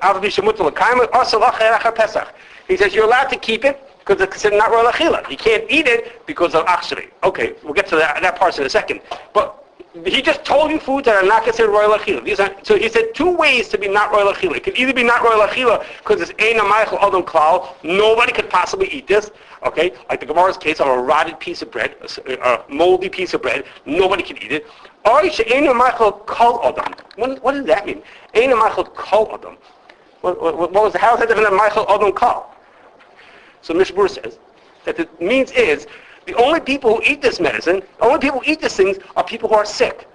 He says you're allowed to keep it because it's considered not royal achila. You can't eat it because of achshvei. Okay, we'll get to that part in a second. But he just told you foods that are not considered royal achila. So he said two ways to be not royal achila. It could either be not royal achila because it's ein meichel adon klal. Nobody could possibly eat this. Okay, like the Gemara's case of a rotted piece of bread, a moldy piece of bread. Nobody can eat it. Or she'ein meichel kol adam. What does that mean? Ein meichel kol adam. How is that different than meichel adon kol? So Mishbur says that it means is the only people who eat this medicine, the only people who eat these things are people who are sick.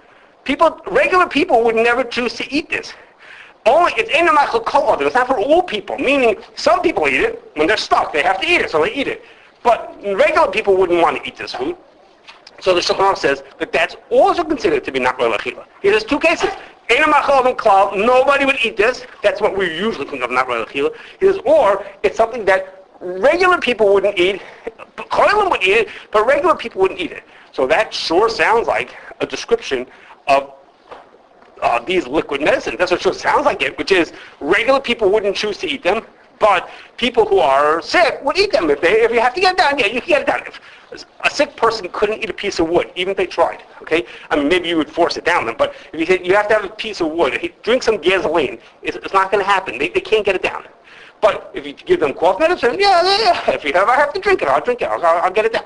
Regular people would never choose to eat this. It's ein meichel kol adam. It's not for all people. Meaning some people eat it when they're stuck. They have to eat it, so they eat it. But regular people wouldn't want to eat this food. So the Shulchan Aruch says that that's also considered to be not royal achila. He has two cases. Nobody would eat this. That's what we usually think of not royal achila. He says, or it's something that regular people wouldn't eat. Cholim would eat it, but regular people wouldn't eat it. So that sure sounds like a description of these liquid medicines. That's what it sure sounds like it, which is regular people wouldn't choose to eat them, but people who are sick would eat them. If you have to get it down, yeah, you can get it down. If a sick person couldn't eat a piece of wood, even if they tried. Okay, I mean maybe you would force it down them, but if you say you have to have a piece of wood, drink some gasoline, it's not going to happen. They can't get it down. But if you give them cough medicine, yeah. If I have to drink it, I'll drink it. I'll get it down.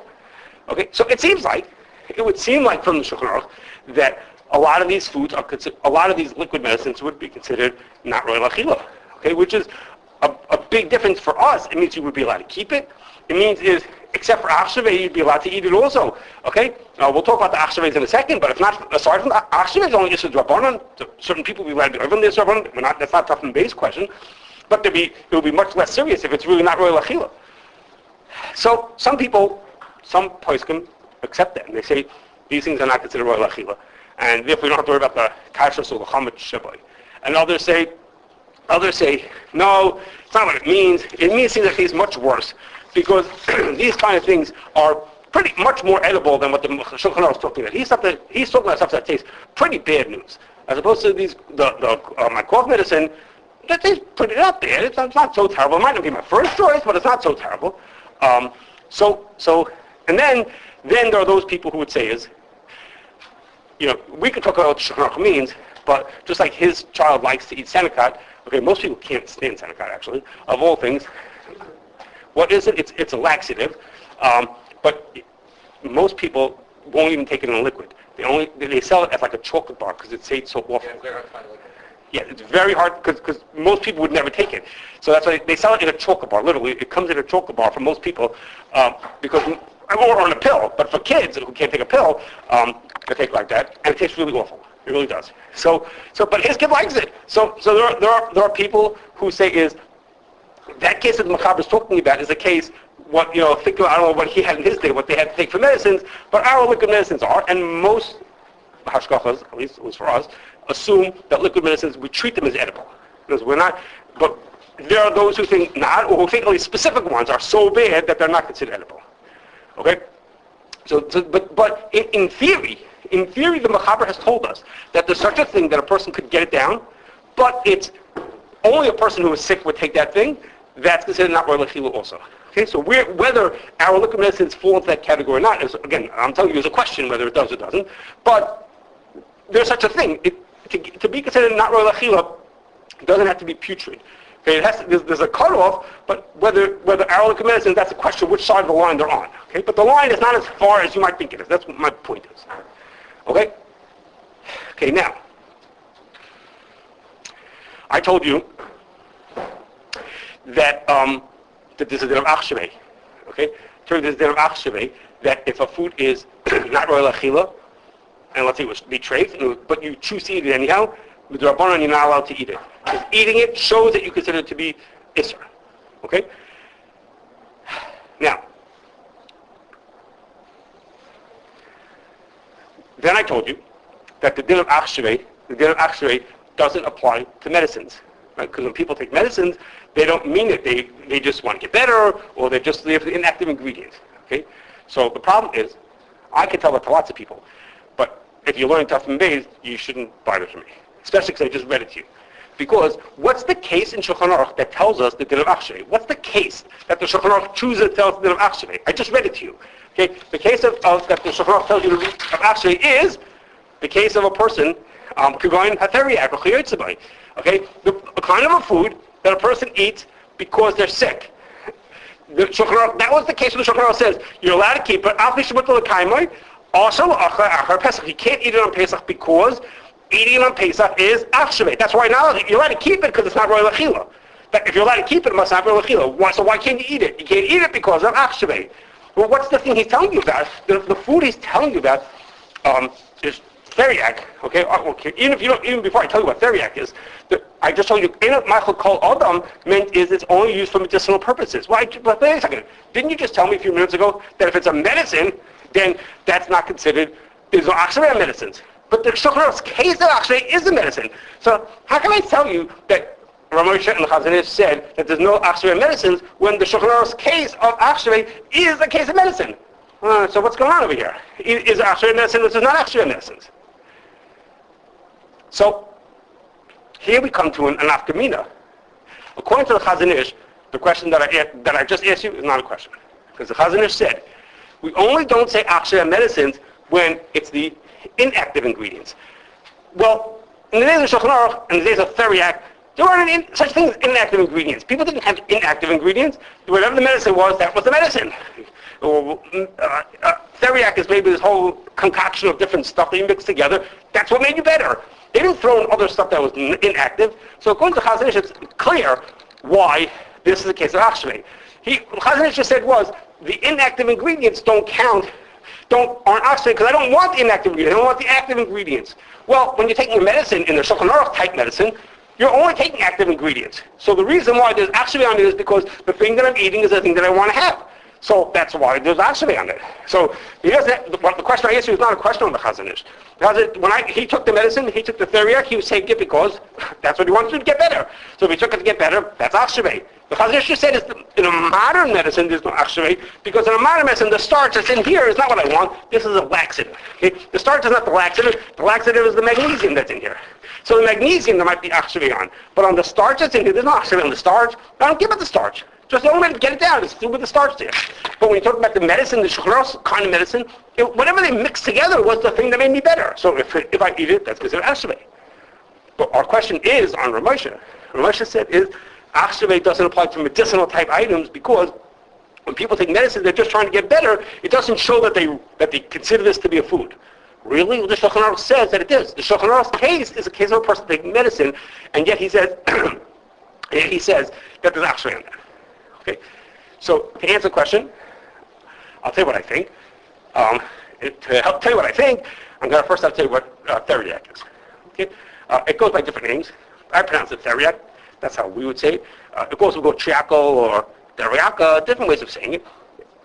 Okay, so it would seem like from the Shulchan Aruch that a lot of these foods a lot of these liquid medicines would be considered not royal achila. Okay, which is a big difference for us. It means you would be allowed to keep it. It means except for achshvei, you'd be allowed to eat it also. Okay, we'll talk about the achshveis in a second. But if not, aside from the achshvei, only just a drabanan. Certain people will be allowed to be even this drabanan. That's not tough and base question. But it will be much less serious if it's really not royal achila. So some poskim accept that and they say these things are not considered royal achila, and therefore we don't have to worry about the Kashrus or the Chametz. And others say, no, it's not what it means. It means things that taste much worse, because these kind of things are pretty much more edible than what the Shulchan Aruch is talking about. He's talking about stuff that tastes pretty bad news, as opposed to my cough medicine. That tastes pretty not bad. It's not so terrible. It might not be my first choice, but it's not so terrible. And then there are those people who would say we could talk about what Shulchan Aruch means, but just like his child likes to eat Senecot, okay, most people can't stand Senecot actually, of all things. What is it? It's a laxative, but most people won't even take it in a liquid. They sell it as like a chocolate bar because it tastes so awful. Yeah, it's very hard because most people would never take it. So that's why they sell it in a chocolate bar. Literally, it comes in a chocolate bar for most people or on a pill. But for kids who can't take a pill, they take it like that, and it tastes really awful. It really does. So, but his kid likes it. So there are people who say that case that the Machaber is talking about is a case, I don't know what he had in his day, what they had to take for medicines, but our liquid medicines are, and most hashgachas, at least for us, assume that liquid medicines, we treat them as edible. Because we're not, but there are those who think not, or who think only specific ones are so bad that they're not considered edible. Okay? But in theory, the Machaber has told us that there's such a thing that a person could get it down, but it's only a person who is sick would take that thing. That's considered not roy l'chila also. Okay, so whether our liquid medicines fall into that category or not is, again, I'm telling you, is a question whether it does or doesn't. But there's such a thing. To be considered not roy l'chila, it doesn't have to be putrid. Okay, there's a cutoff, but whether our liquid medicines, that's a question which side of the line they're on. Okay, but the line is not as far as you might think it is. That's what my point is. Okay. Okay, now I told you that that there's a din of Ach'shvei. Okay, there's a din of Ach'shvei that if a food is not roy l'chila, and let's say it was be treif, but you choose to eat it anyhow, with the Rabbanan you're not allowed to eat it. Because eating it shows that you consider it to be isur. Okay? Now, then I told you that the din of Ach'shvei doesn't apply to medicines. Right? Because when people take medicines, they don't mean it. They just want to get better, or they just live the inactive ingredients. Okay? So the problem is, I can tell that to lots of people, but if you're learning tough and based, you shouldn't buy it from me. Especially because I just read it to you. Because what's the case in Shulchan Aruch that tells us the din of Ach'shvei? What's the case that the Shulchan Aruch chooses to tell us the din of Ach'shvei? I just read it to you. Okay, the case of that the Shulchan Aruch tells you of Ach'shvei is the case of a person kagoyin hatheriak or chiyotzabai. Okay, the kind of a food that a person eats because they're sick. The Shulchan Aruch, that was the case where the Shulchan Aruch says you're allowed to keep it. Also, Pesach, you can't eat it on Pesach because eating on Pesach is Ach'shvei. That's why now you're allowed to keep it because it's not roy l'chila. But if you're allowed to keep it, it must not be roy l'chila. So why can't you eat it? You can't eat it because of Ach'shvei. Well, what's the thing he's telling you about? The food he's telling you about is theriac. Okay? Even before I tell you what theriac is, I just told you, Ma'achal Kol Adam meant is it's only used for medicinal purposes. Wait a second. Didn't you just tell me a few minutes ago that if it's a medicine, then that's not considered, there's no Ach'shvei on medicines? But the Shulchan Aruch's case of Ach'shvei is a medicine. So how can I tell you that Ramosha and the Chazon Ish said that there's no Ach'shvei in medicines when the Shulchan Aruch's case of Ach'shvei is a case of medicine? So what's going on over here? Is Ach'shvei in medicine versus not Ach'shvei in medicines? So here we come to an afkamina. According to the Chazon Ish, the question that I just asked you is not a question. Because the Chazon Ish said, we only don't say Ach'shvei in medicines when it's the inactive ingredients. Well, in the days of Shulchan Aruch and the days of theriac, there weren't such things as inactive ingredients. People didn't have inactive ingredients. Whatever the medicine was, that was the medicine. Theriac is maybe this whole concoction of different stuff that you mix together. That's what made you better. They didn't throw in other stuff that was inactive. So according to Chazon Ish, it's clear why this is the case of Ach'shvei. Chazon Ish just said was, the inactive ingredients don't count, aren't Ach'shvei, because I don't want the inactive ingredients, I don't want the active ingredients. Well, when you're taking a medicine in the Shulchan Aruch type medicine, you're only taking active ingredients. So the reason why there's Ach'shvei on it is because the thing that I'm eating is the thing that I want to have. So that's why there's Ach'shvei on it. So the question I asked you is not a question on the Chazon Ish. When he took the medicine, he took the theriac, he was taking it because that's what he wanted to get better. So if he took it to get better, that's Ach'shvei. The Chazon Ish just said in a modern medicine there's no Ach'shvei because in a modern medicine the starch that's in here is not what I want. This is a laxative. Okay? The starch is not the laxative. The laxative is the magnesium that's in here. So the magnesium there might be Ach'shvei on, but on the starch that's in here, there's no Ach'shvei on the starch. I don't give it the starch. Just the only way to get it down is through with the starch there. But when you talk about the medicine, the Shulchan Aruch kind of medicine, whatever they mixed together was the thing that made me better. So if I eat it, that's considered Ach'shvei. But our question is on Ramosha. Ramosha said is Ach'shvei doesn't apply to medicinal type items because when people take medicine, they're just trying to get better. It doesn't show that they consider this to be a food. Really? Well, the Shulchan Aruch says that it is. The Shulchan Aruch's case is a case of a person taking medicine, and yet he says that there's Ach'shvei on that. Okay, so to answer the question, I'll tell you what I think. To help tell you what I think, I'm going to first have to tell you what theriac is. Okay, it goes by different names. I pronounce it theriac. That's how we would say it. Of course, we go triaco or dariaka, different ways of saying it.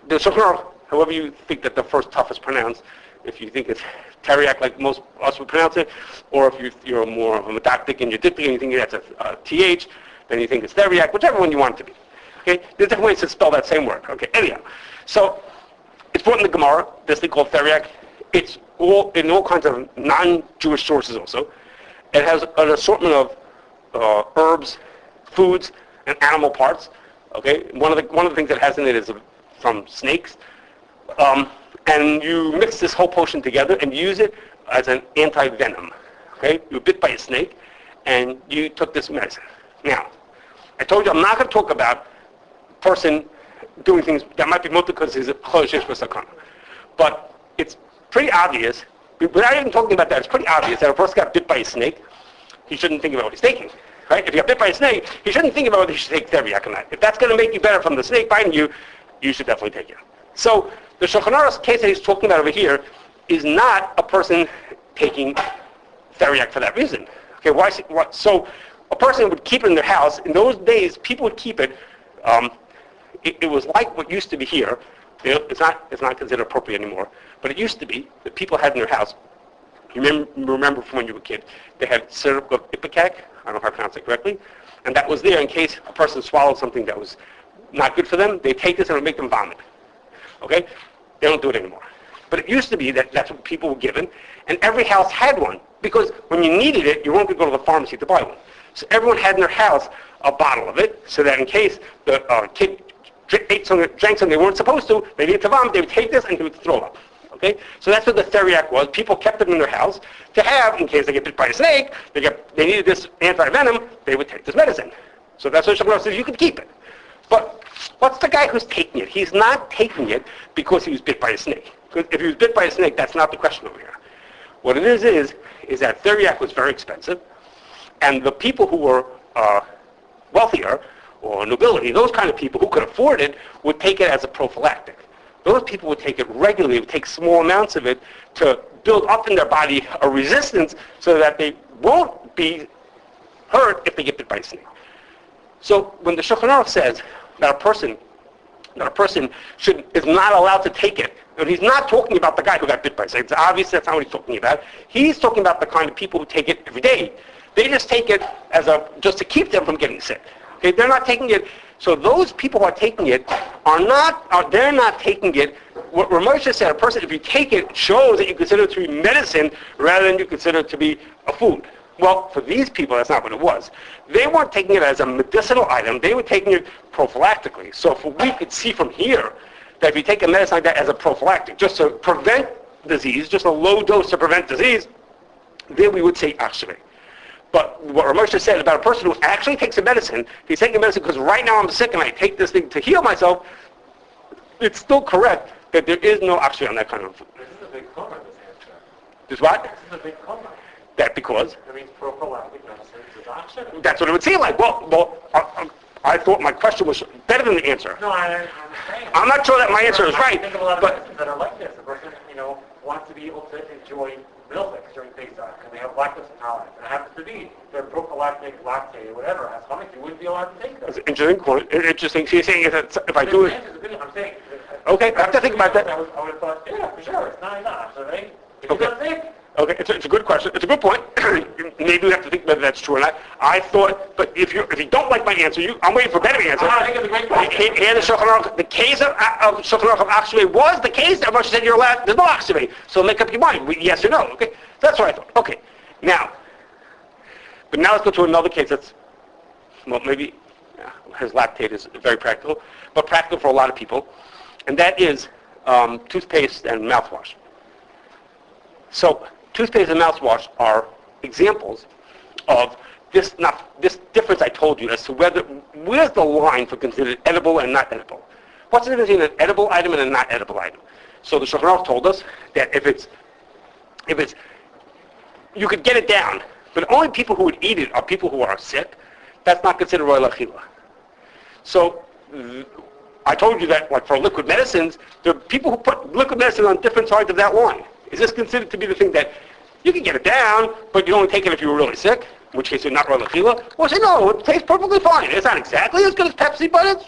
The Shulchan Aruch, however you think that the first tough is pronounced, if you think it's teriak like most of us would pronounce it, or if you're more of a medactic and you're diptic and you think that's a th, then you think it's teriak, whichever one you want it to be. Okay, there's different ways to spell that same word. Okay, anyhow, so it's brought in the Gemara, this thing called teriak. It's all in all kinds of non-Jewish sources also. It has an assortment of herbs, foods, and animal parts. Okay, one of the things that has in it is from snakes. And you mix this whole potion together and use it as an anti-venom. Okay, you were bit by a snake, and you took this medicine. Now, I told you I'm not going to talk about a person doing things that might be multiple because he's a choshesh v'sakana. But it's pretty obvious, without even talking about that, it's pretty obvious that if a person got bit by a snake, he shouldn't think about what he's taking. Right? If you got bit by a snake, he shouldn't think about whether he should take teriak or not. If that's going to make you better from the snake biting you, you should definitely take it. So the Shulchan Aruch's case that he's talking about over here is not a person taking teriak for that reason. Okay, so a person would keep it in their house. In those days, people would keep it. It was like what used to be here. It's not considered appropriate anymore. But it used to be that people had in their house. You remember from when you were a kid, they had syrup of ipecac. I don't know how to pronounce it correctly. And that was there in case a person swallowed something that was not good for them. They take this and it would make them vomit. Okay? They don't do it anymore. But it used to be that that's what people were given, and every house had one, because when you needed it, you weren't going to go to the pharmacy to buy one. So everyone had in their house a bottle of it, so that in case the kid drank something they weren't supposed to, they needed to vomit, they would take this and he would throw up. Okay? So that's what the teriak was. People kept it in their house to have, in case they get bit by a snake, they needed this anti-venom, they would take this medicine. So that's what Shulchan Aruch says, you can keep it. But what's the guy who's taking it? He's not taking it because he was bit by a snake. Because if he was bit by a snake, that's not the question over here. What it is that teriak was very expensive, and the people who were wealthier, or nobility, those kind of people who could afford it, would take it as a prophylactic. Those people would take it regularly, would take small amounts of it to build up in their body a resistance so that they won't be hurt if they get bit by a snake. So when the Shulchan Aruch says that a person is not allowed to take it, and he's not talking about the guy who got bit by a snake. It's obvious that's not what he's talking about. He's talking about the kind of people who take it every day. They just take it as just to keep them from getting sick. Okay, they're not taking it. So those people who are taking it they're not taking it. What Ramosha said, a person, if you take it, shows that you consider it to be medicine rather than you consider it to be a food. Well, for these people, that's not what it was. They weren't taking it as a medicinal item. They were taking it prophylactically. So if we could see from here that if you take a medicine like that as a prophylactic, just to prevent disease, just a low dose to prevent disease, then we would say Ach'shvei. But what Ramosha said about a person who actually takes a medicine, he's taking a medicine because right now I'm sick and I take this thing to heal myself, it's still correct that there is no Ach'shvei on that kind of food. This is a big coma, this answer. This what? This is a big coma. That because? That means prophylactic medicine is Ach'shvei. That's what it would seem like. Well, I thought my question was better than the answer. No, I'm saying. I'm not sure that my answer is right. I think of a lot of But medicines that are like this. A person, wants to be able to enjoy milk during Pesach, and they have lactose intolerance. And it happens to be their prophylactic lactate or whatever has Chametz, you wouldn't be allowed to take them. it's interesting. So you're saying if I do it, I'm saying. okay, I have to think about that. I would have thought, yeah, for sure, it's not enough. So if Okay. you're not sick, Okay, it's a good question. It's a good point. Maybe we have to think whether that's true or not. I thought, but if you don't like my answer, I'm waiting for a better answer. I think it's a great question. Here the Shulchan Aruch, the case of Shulchan Aruch of Ach'shvei was the case that Moshe said you're allowed. There's no Ach'shvei, so make up your mind. Yes or no. Okay, that's what I thought. Okay, now let's go to another case that's maybe his lactate is very practical, but practical for a lot of people, and that is toothpaste and mouthwash. So toothpaste and mouthwash are examples of this difference I told you as to where's the line for considered edible and not edible. What's the difference between an edible item and a not edible item? So the Shulchan Aruch told us that if it's you could get it down, but only people who would eat it are people who are sick. That's not considered roy l'achila. So I told you that, like for liquid medicines, there are people who put liquid medicine on different sides of that line. Is this considered to be the thing that you can get it down, but you only take it if you were really sick? in which case it's not royal achila, or say, no, it tastes perfectly fine. It's not exactly as good as Pepsi, but it's,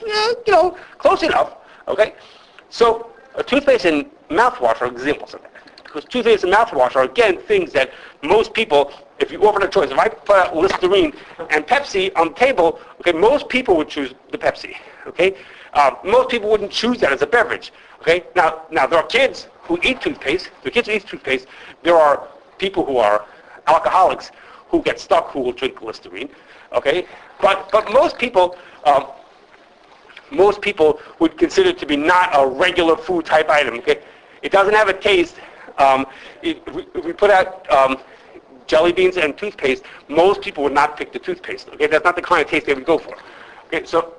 close enough. Okay? So a toothpaste and mouthwash are examples of that. Because toothpaste and mouthwash are, again, things that most people, if you offer a choice, if I put out Listerine and Pepsi on the table, okay, most people would choose the Pepsi. Okay? Most people wouldn't choose that as a beverage. Okay? Now there are kids who eat toothpaste. There are people who are alcoholics who get stuck who will drink Listerine. Okay? But most people would consider it to be not a regular food type item. Okay? It doesn't have a taste. If we put out jelly beans and toothpaste, most people would not pick the toothpaste. Okay? That's not the kind of taste they would go for. Okay? So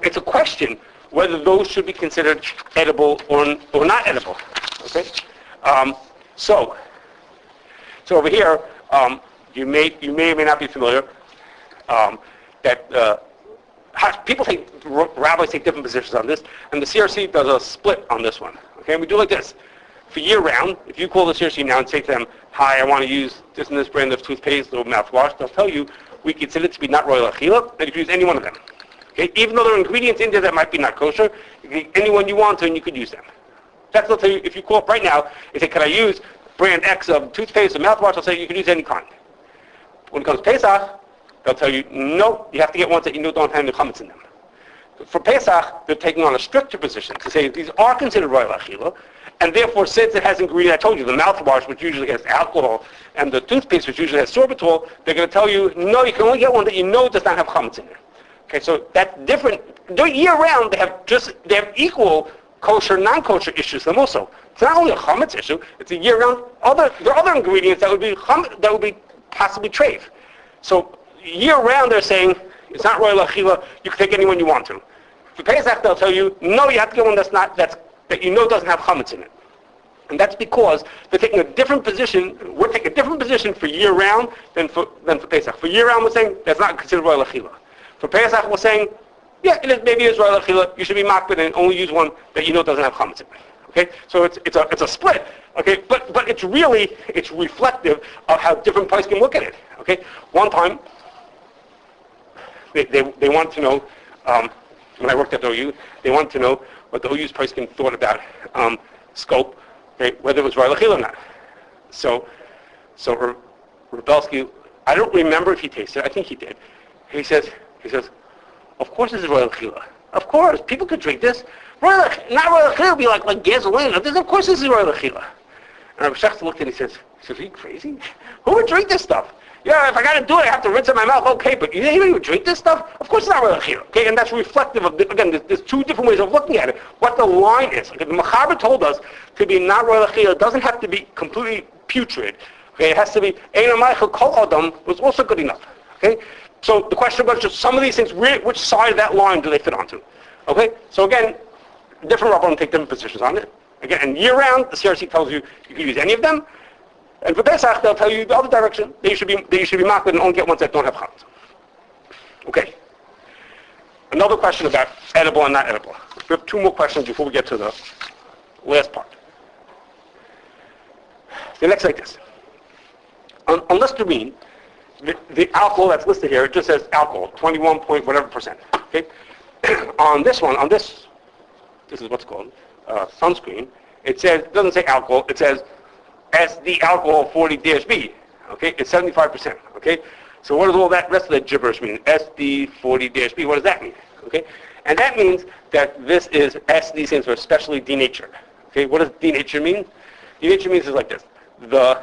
it's a question whether those should be considered edible or not edible. Okay? So over here, you may or may not be familiar that rabbis take different positions on this, and the CRC does a split on this one. Okay, and we do like this. For year-round, if you call the CRC now and say to them, hi, I want to use this and this brand of toothpaste or mouthwash, they'll tell you, we consider it to be not royal achila, and you can use any one of them. Okay, even though there are ingredients in there that might be not kosher, you can use any one you want to, and you could use them. That's what they'll tell you. If you call up right now and say, can I use brand X of toothpaste or mouthwash, they'll say you can use any kind. When it comes to Pesach, they'll tell you, no, you have to get ones that you know don't have any Chametz in them. For Pesach, they're taking on a stricter position to say these are considered royal achila, and therefore, since it has ingredients, I told you, the mouthwash, which usually has alcohol, and the toothpaste, which usually has sorbitol, they're going to tell you, no, you can only get one that you know does not have Chametz in it. Okay, so that's different. Year-round, they have equal kosher, non-kosher issues them also. It's not only a Chametz issue, it's a year-round. There are other ingredients that would be possibly treif. So year-round, they're saying, it's not royal achila, you can take any one you want to. For Pesach, they'll tell you, no, you have to get one that you know doesn't have chametz in it. And that's because they're taking a different position. We're taking a different position for year-round than for Pesach. For year-round, we're saying that's not considered royal achila. For Pesach, we're saying, yeah, maybe it's royal achila. You should be makbid and only use one that you know doesn't have chametz in it. Okay, so it's a split. Okay, but it's reflective of how different places can look at it. Okay, one time they wanted to know. When I worked at the OU, they wanted to know what the OU's poskim thought about scope, okay, whether it was royal achila or not. So Rebelsky, I don't remember if he tasted it. I think he did. He says, of course this is royal achila. Of course, people could drink this. Not royal achila would be like gasoline. Of course this is royal achila. And Rabbi Shechter looked at it and he says, are you crazy? Who would drink this stuff? Yeah, if I got to do it, I have to rinse out my mouth. Okay, but you think anybody would drink this stuff? Of course it's not royal achila. Okay, and that's reflective of, again, there's two different ways of looking at it. What the line is. Okay, the Mechaber told us to be not royal achila. It doesn't have to be completely putrid. Okay, it has to be Ein Amaychel Kol Adam was also good enough. Okay, so the question was just some of these things. Which side of that line do they fit onto? Okay, so again, different Rabbanim take different positions on it. Again, and year-round, the CRC tells you you can use any of them. And for Pesach, they'll tell you the other direction. They should be makbid and only get ones that don't have chametz. Okay. Another question about edible and not edible. We have two more questions before we get to the last part. The next like this. On Listerine, the alcohol that's listed here, it just says alcohol, 21 point whatever percent. Okay. On this one, this is what's called sunscreen. It doesn't say alcohol. It says SD alcohol 40-B. Okay, it's 75%. Okay, so what does all that rest of that gibberish mean? SD 40-B. What does that mean? Okay, and that means that this is SD stands for specially denatured. Okay, what does denatured mean? Denatured means is like this: the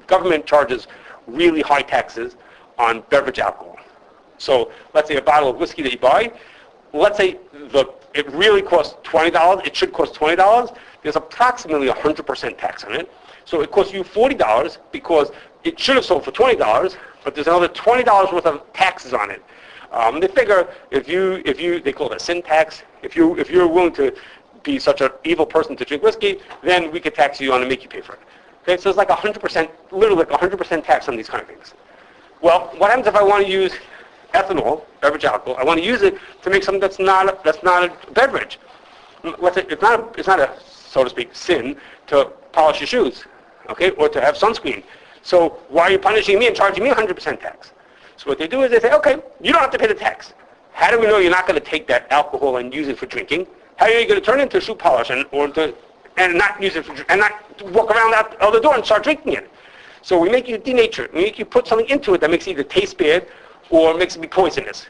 government charges really high taxes on beverage alcohol. So let's say a bottle of whiskey that you buy, let's say it really costs $20. It should cost $20. There's approximately 100% tax on it. So it costs you $40 because it should have sold for $20, but there's another $20 worth of taxes on it. They figure if you they call it a sin tax. If you're willing to be such an evil person to drink whiskey, then we could tax you on and make you pay for it. Okay, so it's like 100%, literally like 100% tax on these kind of things. Well, what happens if I want to use ethanol, beverage alcohol? I want to use it to make something that's not a beverage. Let's say it's not a so to speak sin to polish your shoes, okay, or to have sunscreen. So why are you punishing me and charging me 100% tax? So what they do is they say, okay, you don't have to pay the tax. How do we know you're not going to take that alcohol and use it for drinking? How are you going to turn it into shoe polish and not use it and not walk around out the door and start drinking it? So we make you denatured. We make you put something into it that makes it either taste bad or makes it be poisonous.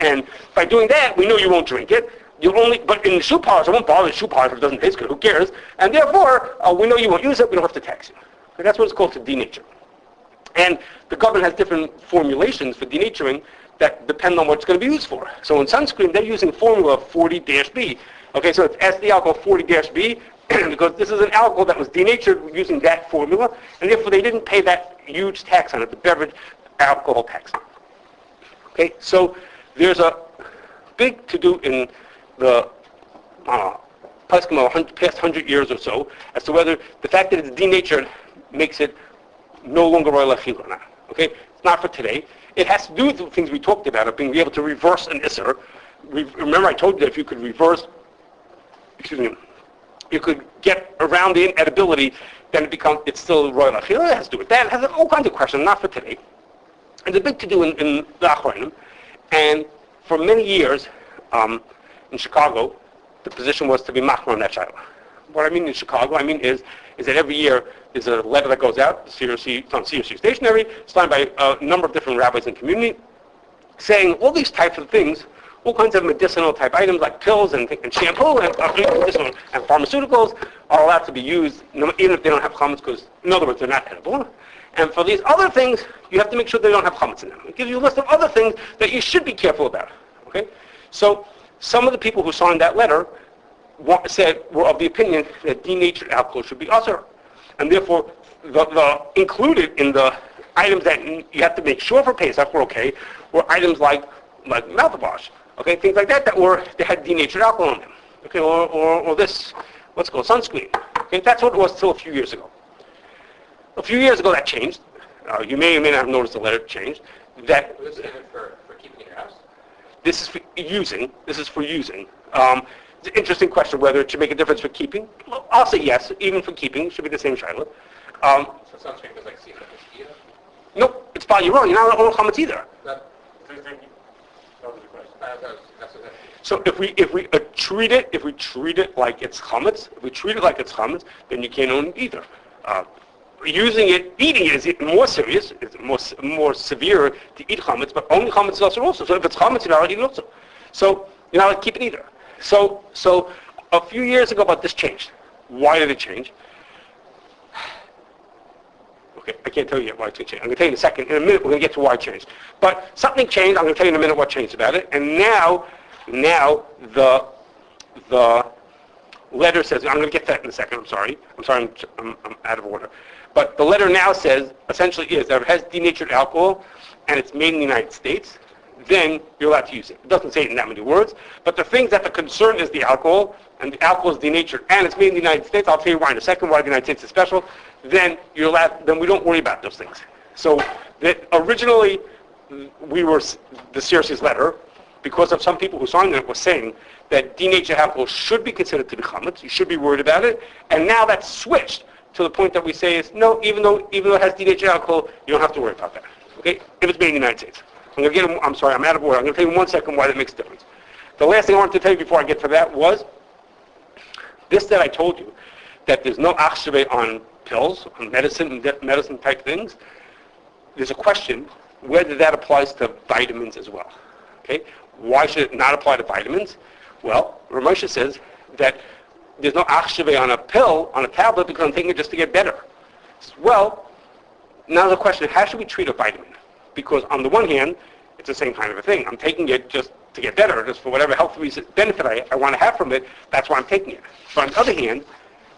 And by doing that, we know you won't drink it. But in the shoe polish, it won't bother the shoe polish if it doesn't taste good. Who cares? And therefore, we know you won't use it. We don't have to tax you. And that's what it's called to denature. And the government has different formulations for denaturing that depend on what it's going to be used for. So in sunscreen, they're using formula 40-B. Okay, so it's SD alcohol 40-B because this is an alcohol that was denatured using that formula, and therefore they didn't pay that huge tax on it, the beverage alcohol tax. Okay, so there's a big to-do in the past 100 years or so as to whether the fact that it's denatured makes it no longer royal achila or not. Okay, it's not for today. It has to do with the things we talked about, of being able to reverse an isser. Remember I told you that if you could you could get around the inedibility, then it's still royal achila. It has to do with that. It has all kinds of questions, not for today. It's a big to-do in the Achronim. And for many years, in Chicago, the position was to be machmir on that shayla. What I mean in Chicago, is that every year there's a letter that goes out, it's on CRC stationery, signed by a number of different rabbis in the community, saying all these types of things, all kinds of medicinal type items like pills and shampoo and pharmaceuticals are allowed to be used even if they don't have chametz, because in other words they're not edible. And for these other things, you have to make sure they don't have chametz in them. It gives you a list of other things that you should be careful about. Okay, so some of the people who signed that letter were of the opinion that denatured alcohol should be usher, and therefore the included in the items that you have to make sure for Pesach were okay were items like mouthwash, okay, things like that they had denatured alcohol in them, okay, or this what's called sunscreen. Okay, that's what it was till a few years ago. A few years ago that changed. You may or may not have noticed the letter changed. That was even for keeping in your house. This is for using. It's an interesting question whether it should make a difference for keeping. Well, I'll say yes, even for keeping, it should be the same shiloh. So sunscreen was like seeing a mosquito? Nope, it's probably wrong. You're not on chametz either. So if we treat it like it's chametz, then you can't own it either. Eating it is even more serious. It's more severe to eat chametz, but only chametz is also. So if it's chametz, you're not allowed to eat it also. So you're not allowed to keep it either. So a few years ago, but this changed. Why did it change? Okay, I can't tell you yet why it changed. I'm going to tell you in a second. In a minute, we're going to get to why it changed. But something changed. I'm going to tell you in a minute what changed about it. And now the letter says, I'm going to get to that in a second. I'm sorry, I'm out of order. But the letter now says, essentially is, that if it has denatured alcohol and it's made in the United States, then you're allowed to use it. It doesn't say it in that many words, but the things that the concern is the alcohol, and the alcohol is denatured, and it's made in the United States, I'll tell you why in a second, why the United States is special, then you're allowed, then we don't worry about those things. So that originally, the CRC's letter, because of some people who signed it, was saying that denatured alcohol should be considered to be chametz, you should be worried about it, and now that's switched to the point that we say is, no, even though it has denatured alcohol, you don't have to worry about that. Okay? If it's made in the United States. I'm sorry, I'm out of order. I'm going to tell you in 1 second why that makes a difference. The last thing I wanted to tell you before I get to that was this, that I told you, that there's no ach'shvei on pills, on medicine type things. There's a question whether that applies to vitamins as well. Okay? Why should it not apply to vitamins? Well, Ramosha says that there's no ach'shvei on a pill, on a tablet, because I'm taking it just to get better. Well, now the question is, how should we treat a vitamin? Because on the one hand, it's the same kind of a thing. I'm taking it just to get better, just for whatever health benefit I want to have from it, that's why I'm taking it. But on the other hand,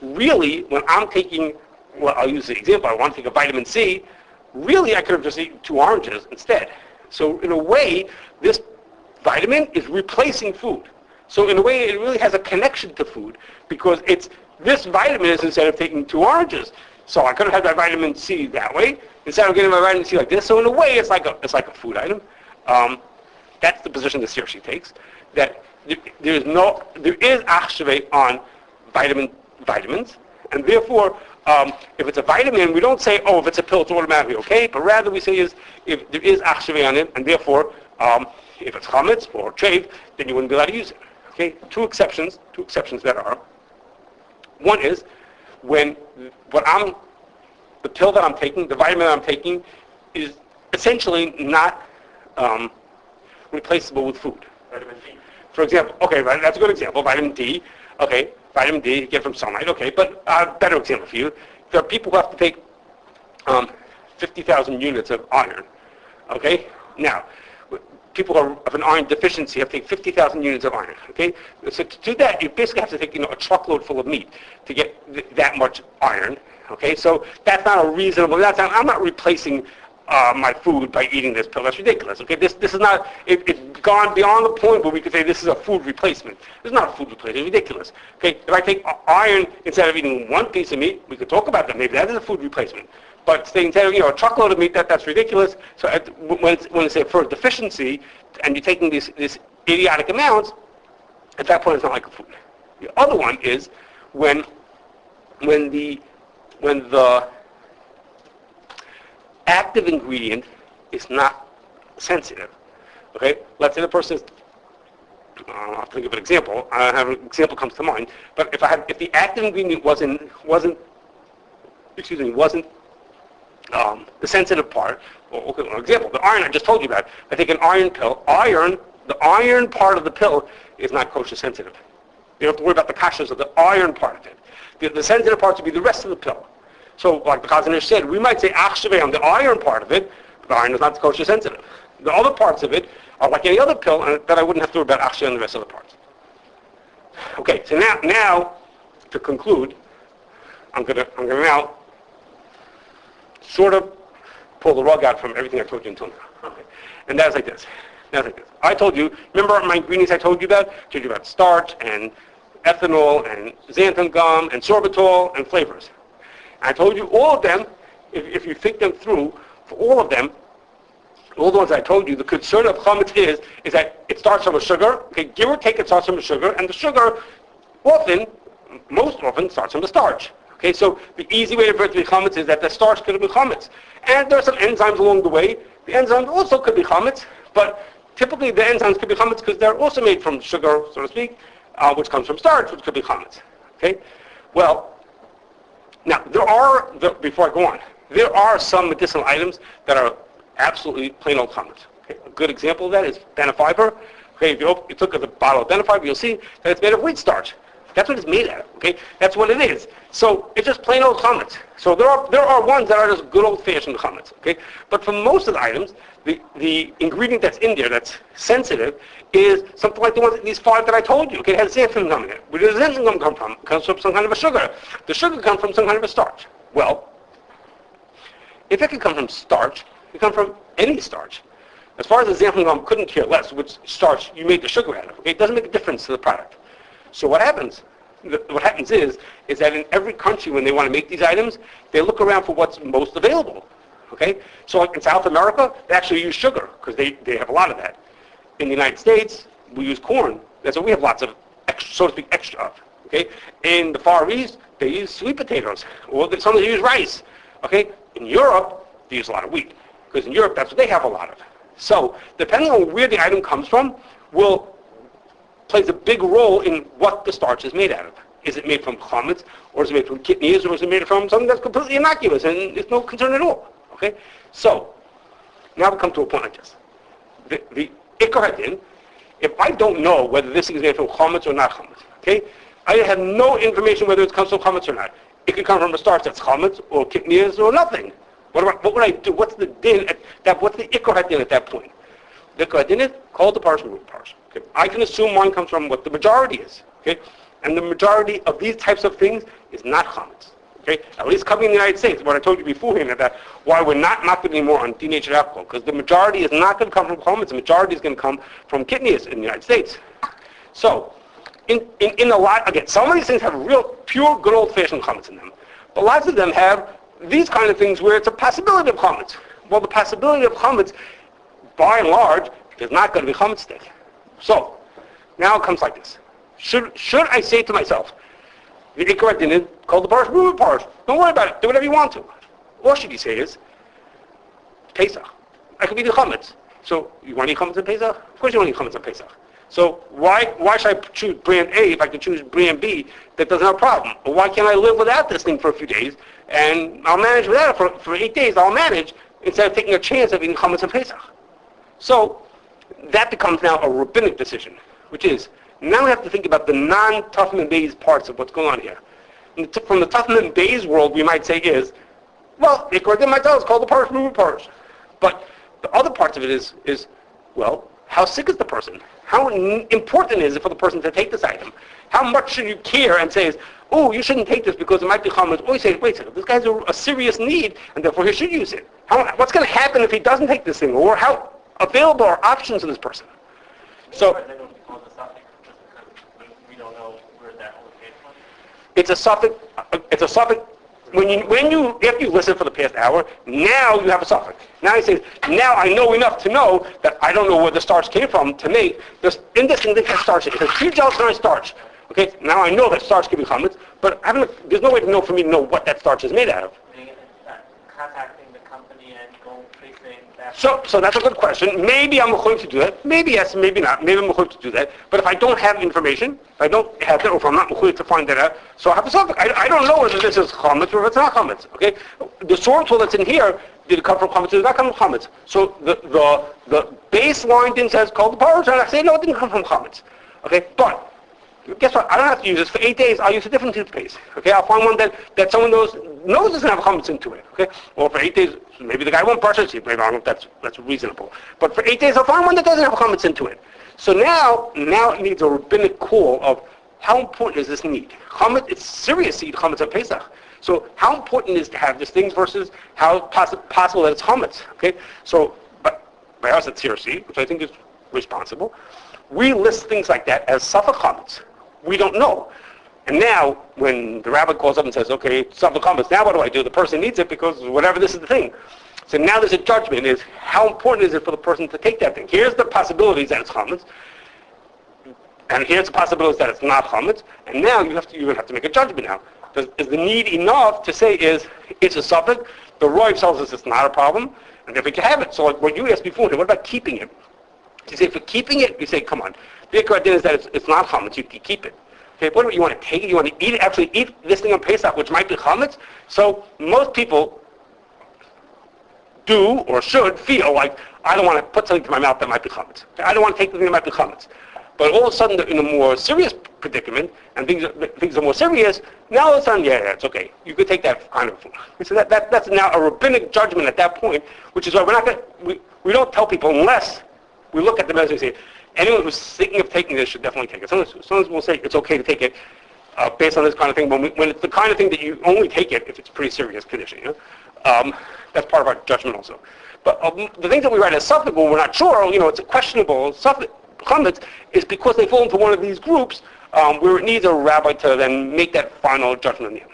really, when I'm taking, well, I'll use the example, I want to take a vitamin C, really I could have just eaten 2 oranges instead. So in a way, this vitamin is replacing food. So in a way, it really has a connection to food, because this vitamin is instead of taking 2 oranges. So I could have had my vitamin C that way, instead of getting my vitamin C like this. So in a way, it's like a food item. That's the position the CRC takes, that there is ach'shvei on vitamins, and therefore If it's a vitamin, we don't say, oh, if it's a pill, it's automatically okay, but rather we say is, if there is Ach'shvei on it, and therefore, if it's Chametz or Trev, then you wouldn't be allowed to use it. Okay? Two exceptions that are. One is, when the pill that I'm taking, the vitamin that I'm taking, is essentially not replaceable with food. Vitamin D. For example, okay, right, that's a good example, vitamin D. Okay, vitamin D you get from sunlight, okay, but better example for you. There are people who have to take 50,000 units of iron, okay? Now, people who have an iron deficiency have to take 50,000 units of iron, okay? So to do that, you basically have to take, a truckload full of meat to get that much iron, okay? So that's not a reasonable, I'm not replacing my food by eating this pill. That's ridiculous. Okay, this is not. It's gone beyond the point where we could say this is a food replacement. This is not a food replacement. It's ridiculous. Okay, if I take iron instead of eating one piece of meat, we could talk about that. Maybe that is a food replacement. But instead of a truckload of meat, that's ridiculous. So when it's for a deficiency, and you're taking these idiotic amounts, at that point it's not like a food. The other one is when the active ingredient is not sensitive. Okay, let's say the person is. I'll think of an example. I have an example comes to mind. But if the active ingredient wasn't the sensitive part. Okay, an example, the iron I just told you about. I take an iron pill. The iron part of the pill is not kosher sensitive. You don't have to worry about the kashrus of the iron part of it. The sensitive parts would be the rest of the pill. So, like the Chazanish said, we might say Ach'shvei on the iron part of it, but the iron is not kosher sensitive. The other parts of it are like any other pill, and that I wouldn't have to worry about Ach'shvei on the rest of the parts. Okay, so now to conclude, I'm gonna now sort of pull the rug out from everything I told you until now. Okay, and that's like this. I told you. Remember my ingredients I told you about? I told you about starch and ethanol and xanthan gum and sorbitol and flavors. I told you all of them, if you think them through, for all of them, all the ones I told you, the concern of chametz is that it starts from a sugar, okay, give or take it starts from a sugar, and the sugar most often starts from the starch. Okay, so the easy way for it to be chametz is that the starch could be chametz. And there are some enzymes along the way. The enzymes also could be chametz, but typically the enzymes could be chametz because they're also made from sugar, so to speak, which comes from starch, which could be chametz. Okay, well, now, before I go on, there are some medicinal items that are absolutely plain old chametz. Okay? A good example of that is benefiber. Okay, if you took a bottle of benefiber, you'll see that it's made of wheat starch. That's what it's made out of. Okay, that's what it is. So it's just plain old chametz. So there are ones that are just good old-fashioned chametz. Okay, but for most of the items, the ingredient that's in there that's sensitive is something like these 5 that I told you. Okay, it has xanthan gum in it. Where does xanthan gum come from? It comes from some kind of a sugar. The sugar comes from some kind of a starch. Well, if it could come from starch, it can come from any starch. As far as the xanthan gum couldn't care less which starch you made the sugar out of. Okay, it doesn't make a difference to the product. So what happens? What happens is that in every country when they want to make these items, they look around for what's most available. Okay, so like in South America, they actually use sugar because they have a lot of that. In the United States, we use corn. That's what we have lots of, so to speak, extra of. Okay, in the Far East, they use sweet potatoes, or some they use rice. Okay, in Europe, they use a lot of wheat because in Europe, that's what they have a lot of. So depending on where the item comes from, plays a big role in what the starch is made out of. Is it made from chametz, or is it made from kidneys, or is it made from something that's completely innocuous and it's no concern at all? Okay, so now we come to a point like this. The ikar hadin, if I don't know whether this thing is made from chametz or not chametz, okay, I have no information whether it comes from chametz or not. It can come from a starch that's chametz or kidneys or nothing. What would I do? What's the din what's the ikar hadin at that point? The ikar hadin is called the parsha root parsha. Okay. I can assume one comes from what the majority is. Okay, and the majority of these types of things is not chametz. Okay, at least coming in the United States, what I told you beforehand about why we're not anymore on denatured alcohol, because the majority is not going to come from chametz. The majority is going to come from kidneys in the United States. So, in a lot, again, some of these things have real, pure, good old-fashioned chametz in them, but lots of them have these kind of things where it's a possibility of chametz. Well, the possibility of chametz, by and large, is not going to be chametz stick. So, now it comes like this. Should I say to myself, The Ikar Din is called the Parish, move the Parish. Don't worry about it. Do whatever you want to. Or should you say is, Pesach. I could be the Chametz. So, you want to eat Chametz on Pesach? Of course you want to eat Chametz on Pesach. So, why should I choose brand A if I can choose brand B that doesn't have a problem? Or why can't I live without this thing for a few days, and I'll manage without it for 8 days, I'll manage, instead of taking a chance of eating Chametz on Pesach. So, that becomes now a rabbinic decision, which is, now we have to think about the non-Tufman Bays parts of what's going on here. From the Tufman Bays world, we might say is, well, the Ikar Din might tell us, call the Parish, move the Parish. But the other parts of it is, well, how sick is the person? How important is it for the person to take this item? How much should you care and say, oh, you shouldn't take this because it might be chametz? Or you say, wait a second, this guy's a serious need, and therefore he should use it. What's going to happen if he doesn't take this thing? Or how available are options to this person? So, we don't know where that location was. it's a suffix. When you after you listen for the past hour, now you have a suffix. Now he says, now I know enough to know that I don't know where the starch came from to make this. In this thing, they have starch. It has 3 gelatinized starch. Okay, now I know that starch can be chametz, but there's no way to know for me to know what that starch is made out of. Contacting the company and going tracing that. So that's a good question. Maybe I'm going to do that. Maybe yes, maybe not. Maybe I'm going to do that. But if I don't have information, if I don't have that, or if I'm not going to find that out, so I have a suffix. I don't know whether this is chametz or if it's not chametz. Okay, the sorbitol that's in here, did it come from chametz? Did it not come from chametz? So the baseline thing says called the parish, and I say no, it didn't come from chametz. Okay, but guess what? I don't have to use this for 8 days. I'll use a different toothpaste. Okay, I'll find one that someone knows doesn't have chametz into it. Okay, or for 8 days, maybe the guy won't brush his teeth. Maybe I don't know if that's reasonable. But for 8 days, I'll find one that doesn't have chametz into it. So now it needs a rabbinic call of how important is this need? Chametz, it's serious to eat chametz on Pesach. So how important is to have this thing versus how possible that it's chametz? Okay, so by us at CRC, which I think is responsible, we list things like that as suffix chametz. We don't know. And now, when the rabbi calls up and says, okay, suffix chametz, now what do I do? The person needs it because whatever, this is the thing. So now there's a judgment, is how important is it for the person to take that thing? Here's the possibilities that it's chametz, and here's the possibilities that it's not chametz, and now you're going to have to make a judgment now. Is the need enough to say it's a suffix? The Roy tells us it's not a problem, and if we can have it. So like what you asked before, what about keeping it? You say, for keeping it, you say, come on. The idea is that it's not chametz, you can keep it. Okay, what do you want to take it? You want to eat it, actually eat this thing on Pesach, which might be chametz? So most people do or should feel like, I don't want to put something to my mouth that might be chametz. I don't want to take the thing that might be chametz. But all of a sudden, they're in a more serious predicament, and things are more serious, now all of a sudden, yeah, it's okay. You could take that kind of food. So that's now a rabbinic judgment at that point, which is why we don't tell people unless we look at the message and say, anyone who's thinking of taking this should definitely take it. Sometimes we'll say it's okay to take it based on this kind of thing, when it's the kind of thing that you only take it if it's pretty serious condition. You know? That's part of our judgment also. But the things that we write as suffix, when we're not sure, it's a questionable suffix, chametz, is because they fall into one of these groups where it needs a rabbi to then make that final judgment in the end.